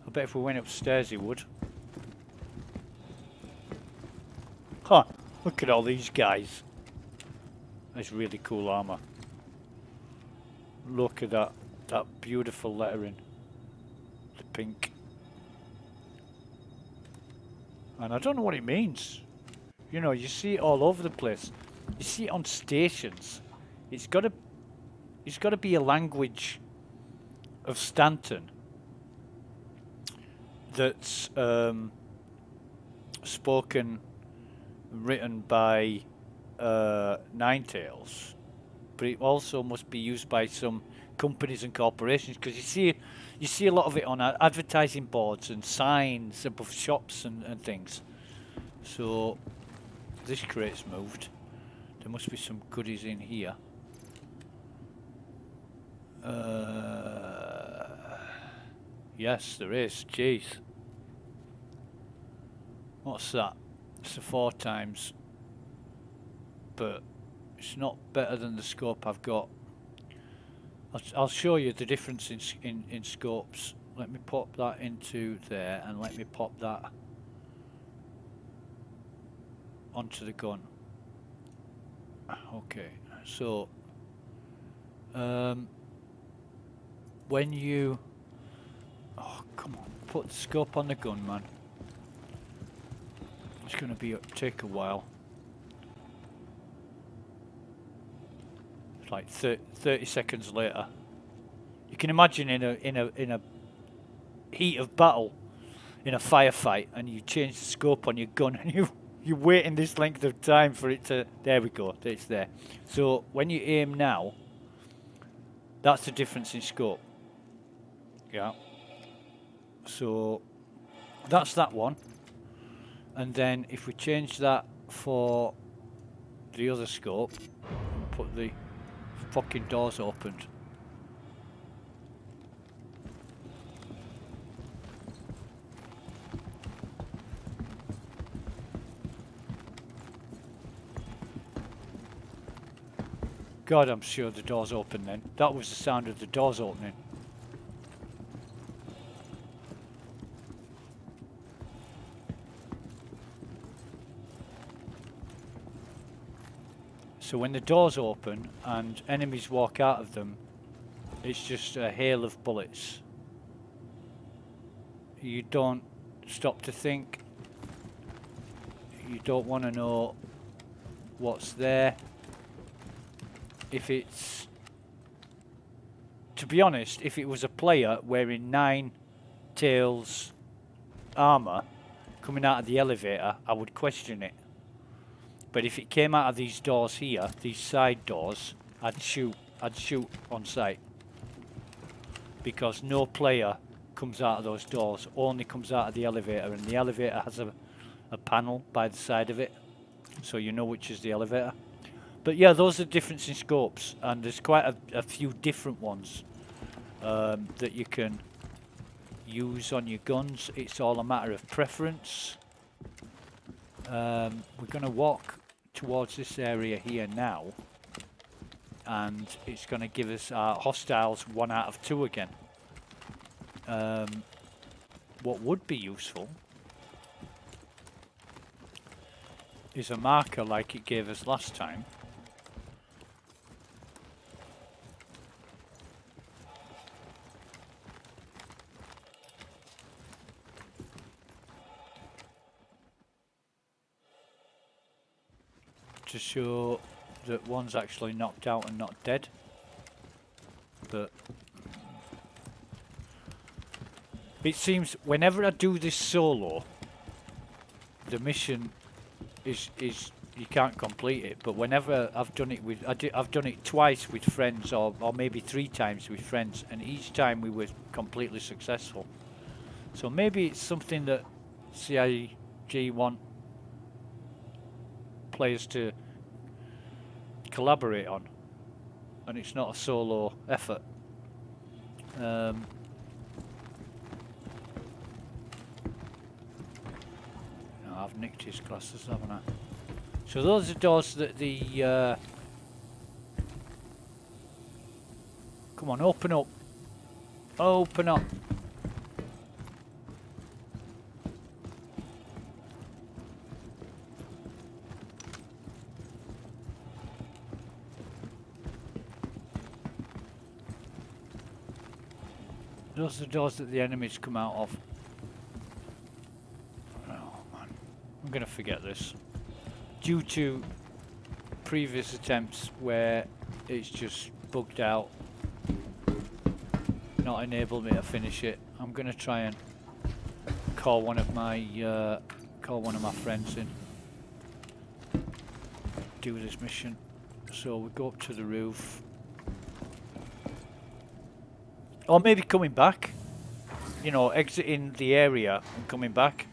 I bet if we went upstairs he would. Huh, look at all these guys. That's really cool armor. Look at that beautiful lettering. The pink. And I don't know what it means. You know, you see it all over the place. You see it on stations. It's got to be a language of Stanton that's spoken, written by Ninetales, but it also must be used by some companies and corporations, because you see a lot of it on advertising boards and signs above shops and things. So this crate's moved. There must be some goodies in here. Yes, there is. Jeez. What's that? It's a 4 times. But it's not better than the scope I've got. I'll show you the difference in scopes. Let me pop that into there, and let me pop that onto the gun. Okay, so when you, oh come on, put the scope on the gun, man. It's going to take a while. It's like 30 seconds later. You can imagine in a heat of battle, in a firefight, and you change the scope on your gun, and you're waiting this length of time for it to... There we go, it's there. So when you aim now, that's the difference in scope. Yeah. So that's that one. And then if we change that for the other scope, and put the fucking doors opened. God, I'm sure the door's open then. That was the sound of the doors opening. So when the doors open and enemies walk out of them, it's just a hail of bullets. You don't stop to think. You don't want to know what's there. If it's, to be honest, if it was a player wearing Ninetales armor coming out of the elevator, I would question it. But if it came out of these doors here, these side doors, I'd shoot on sight. Because no player comes out of those doors, only comes out of the elevator, and the elevator has a panel by the side of it, so you know which is the elevator. But yeah, those are difference in scopes, and there's quite a few different ones that you can use on your guns. It's all a matter of preference. We're going to walk towards this area here now, and it's going to give us our hostiles 1 out of 2 again. What would be useful is a marker like it gave us last time. To show that one's actually knocked out and not dead. But it seems whenever I do this solo, the mission is you can't complete it. But whenever I've done it with, I've done it twice with friends, or maybe 3 times with friends, and each time we were completely successful. So maybe it's something that CIG want players to collaborate on, and it's not a solo effort. No, I've nicked his glasses, haven't I? So those are doors that the come on, open up, open up. Those are the doors that the enemies come out of. Oh man, I'm gonna forget this. Due to previous attempts where it's just bugged out, not enabled me to finish it, I'm gonna try and call one of my friends in. Do this mission. So we go up to the roof. Or maybe coming back, you know, exiting the area and coming back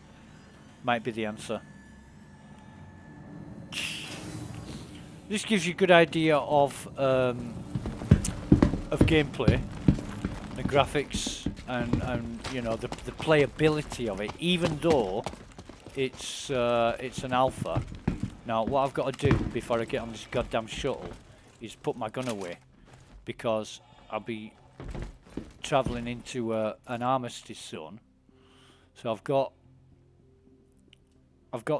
might be the answer. This gives you a good idea of gameplay, the graphics, and you know the playability of it. Even though it's an alpha. Now, what I've got to do before I get on this goddamn shuttle is put my gun away, because I'll be travelling into an armistice zone. So I've got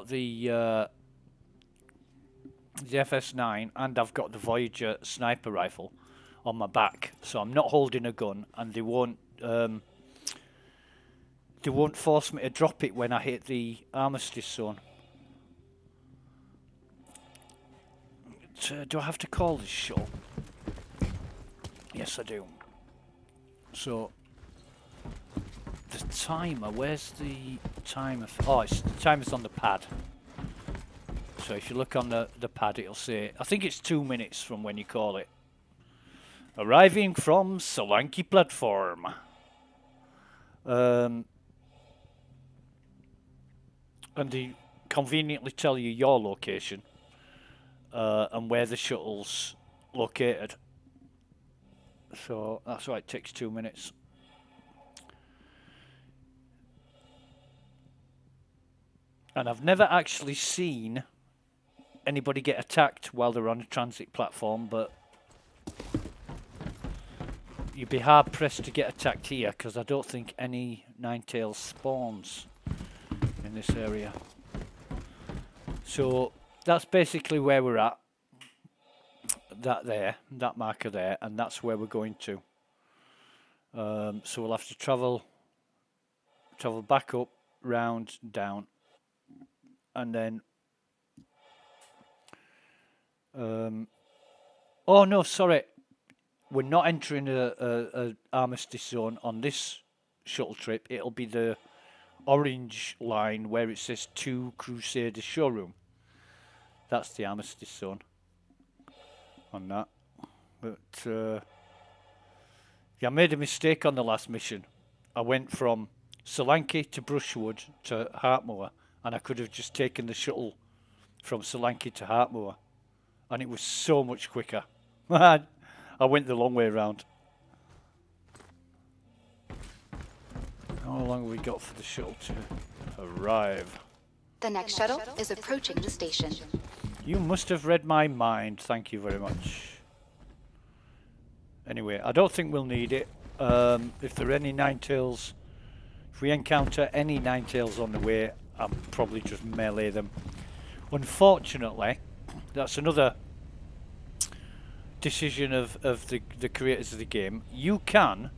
the FS9 and I've got the Voyager sniper rifle on my back, so I'm not holding a gun, and they won't force me to drop it when I hit the armistice zone. Do I have to call this shuttle? Yes, I do. So the timer, where's the timer? Oh, the timer's on the pad. So if you look on the pad, it'll say, I think it's 2 minutes from when you call it. Arriving from Solanki platform. And they conveniently tell you your location and where the shuttle's located. So that's why it takes 2 minutes. And I've never actually seen anybody get attacked while they're on a transit platform, but you'd be hard pressed to get attacked here, because I don't think any Ninetales spawns in this area. So that's basically where we're at. That marker there, and that's where we're going to. So we'll have to travel back up, round, down, and then oh no, sorry, we're not entering a armistice zone on this shuttle trip. It'll be the orange line where it says 2 Crusader showroom. That's the armistice zone on that. But yeah, I made a mistake on the last mission. I went from Solanki to Brushwood to Heartmoor, and I could have just taken the shuttle from Solanki to Heartmoor, and it was so much quicker. I went the long way around. How long have we got for the shuttle to arrive? The next shuttle is approaching the station. You must have read my mind. Thank you very much. Anyway, I don't think we'll need it. If there are any Ninetales, if we encounter any Ninetales on the way, I'll probably just melee them. Unfortunately, that's another decision of the creators of the game. You can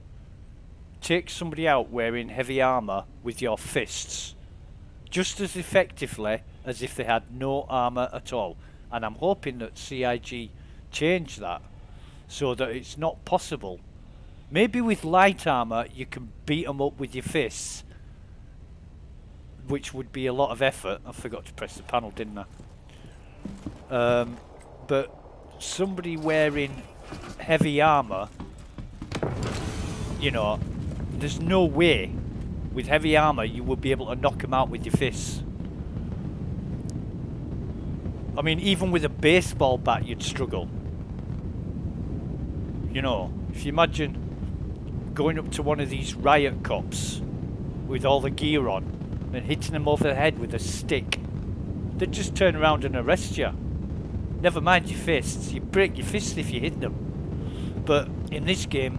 take somebody out wearing heavy armor with your fists just as effectively as if they had no armor at all. And I'm hoping that CIG change that so that it's not possible. Maybe with light armor you can beat them up with your fists, which would be a lot of effort. I forgot to press the panel, didn't I? But somebody wearing heavy armor, you know, there's no way with heavy armor you would be able to knock them out with your fists. I mean, even with a baseball bat you'd struggle. You know, if you imagine going up to one of these riot cops with all the gear on and hitting them over the head with a stick, they'd just turn around and arrest you. Never mind your fists. You break your fists if you hit them. But in this game,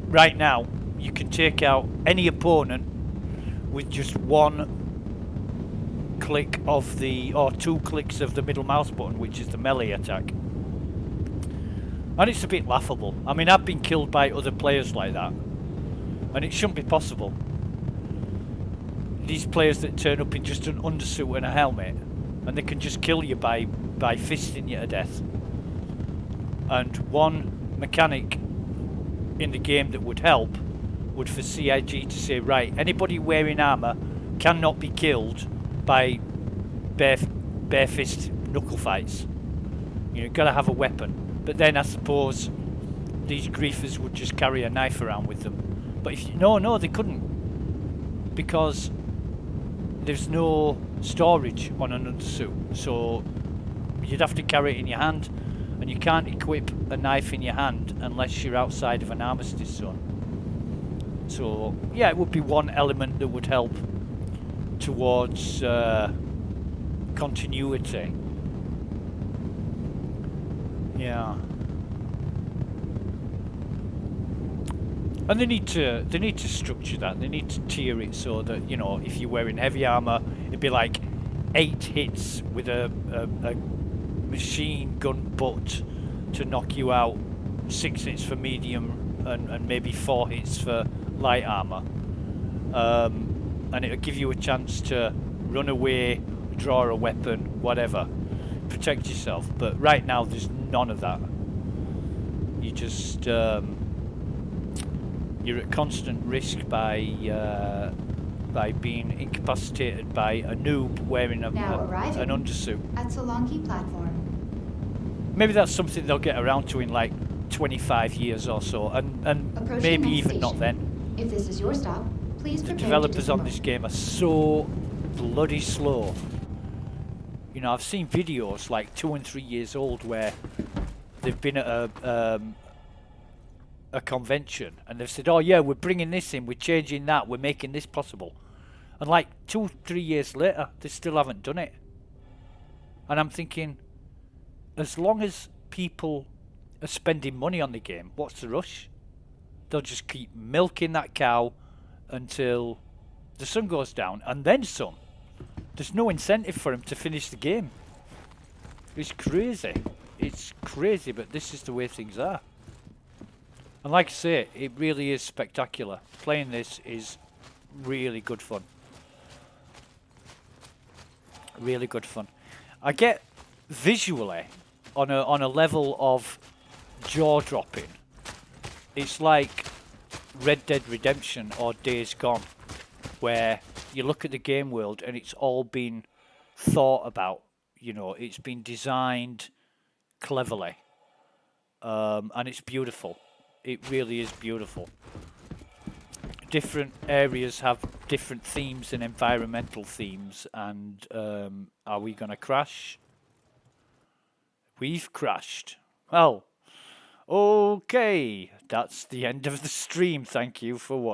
right now, you can take out any opponent with just one click of the, or 2 clicks of the middle mouse button, which is the melee attack. And it's a bit laughable. I mean, I've been killed by other players like that, and it shouldn't be possible. These players that turn up in just an undersuit and a helmet, and they can just kill you by fisting you to death. And one mechanic in the game that would help would for CIG to say, right, anybody wearing armor cannot be killed by bare fist knuckle fights. You've got to have a weapon. But then I suppose these griefers would just carry a knife around with them. But if you, no, they couldn't, because there's no storage on an undersuit. So you'd have to carry it in your hand, and you can't equip a knife in your hand unless you're outside of an armistice zone. So yeah, it would be one element that would help towards continuity. Yeah. And they need to structure that. They need to tier it so that, you know, if you're wearing heavy armor, it'd be like 8 hits with a machine gun butt to knock you out, 6 hits for medium, and maybe 4 hits for light armor. And it'll give you a chance to run away, draw a weapon, whatever, protect yourself. But right now there's none of that. You just you're at constant risk by being incapacitated by a noob wearing an undersuit. At Solanki platform. Maybe that's something they'll get around to in like 25 years or so, and maybe even station. not then. If this is your stop, please The prepare developers to on this game are so bloody slow. You know, I've seen videos like 2 and 3 years old where they've been at a convention and they've said, oh yeah, we're bringing this in, we're changing that, we're making this possible. And like 2-3 years later, they still haven't done it. And I'm thinking, as long as people are spending money on the game, what's the rush? They'll just keep milking that cow until the sun goes down, and then some. There's no incentive for them to finish the game. It's crazy. It's crazy, but this is the way things are. And like I say, it really is spectacular. Playing this is really good fun. Really good fun. I get visually on a level of jaw-dropping. It's like Red Dead Redemption or Days Gone, where you look at the game world and it's all been thought about. You know, it's been designed cleverly, and it's beautiful. It really is beautiful. Different areas have different themes and environmental themes, and are we gonna crash? We've crashed. Well, okay, that's the end of the stream. Thank you for watching.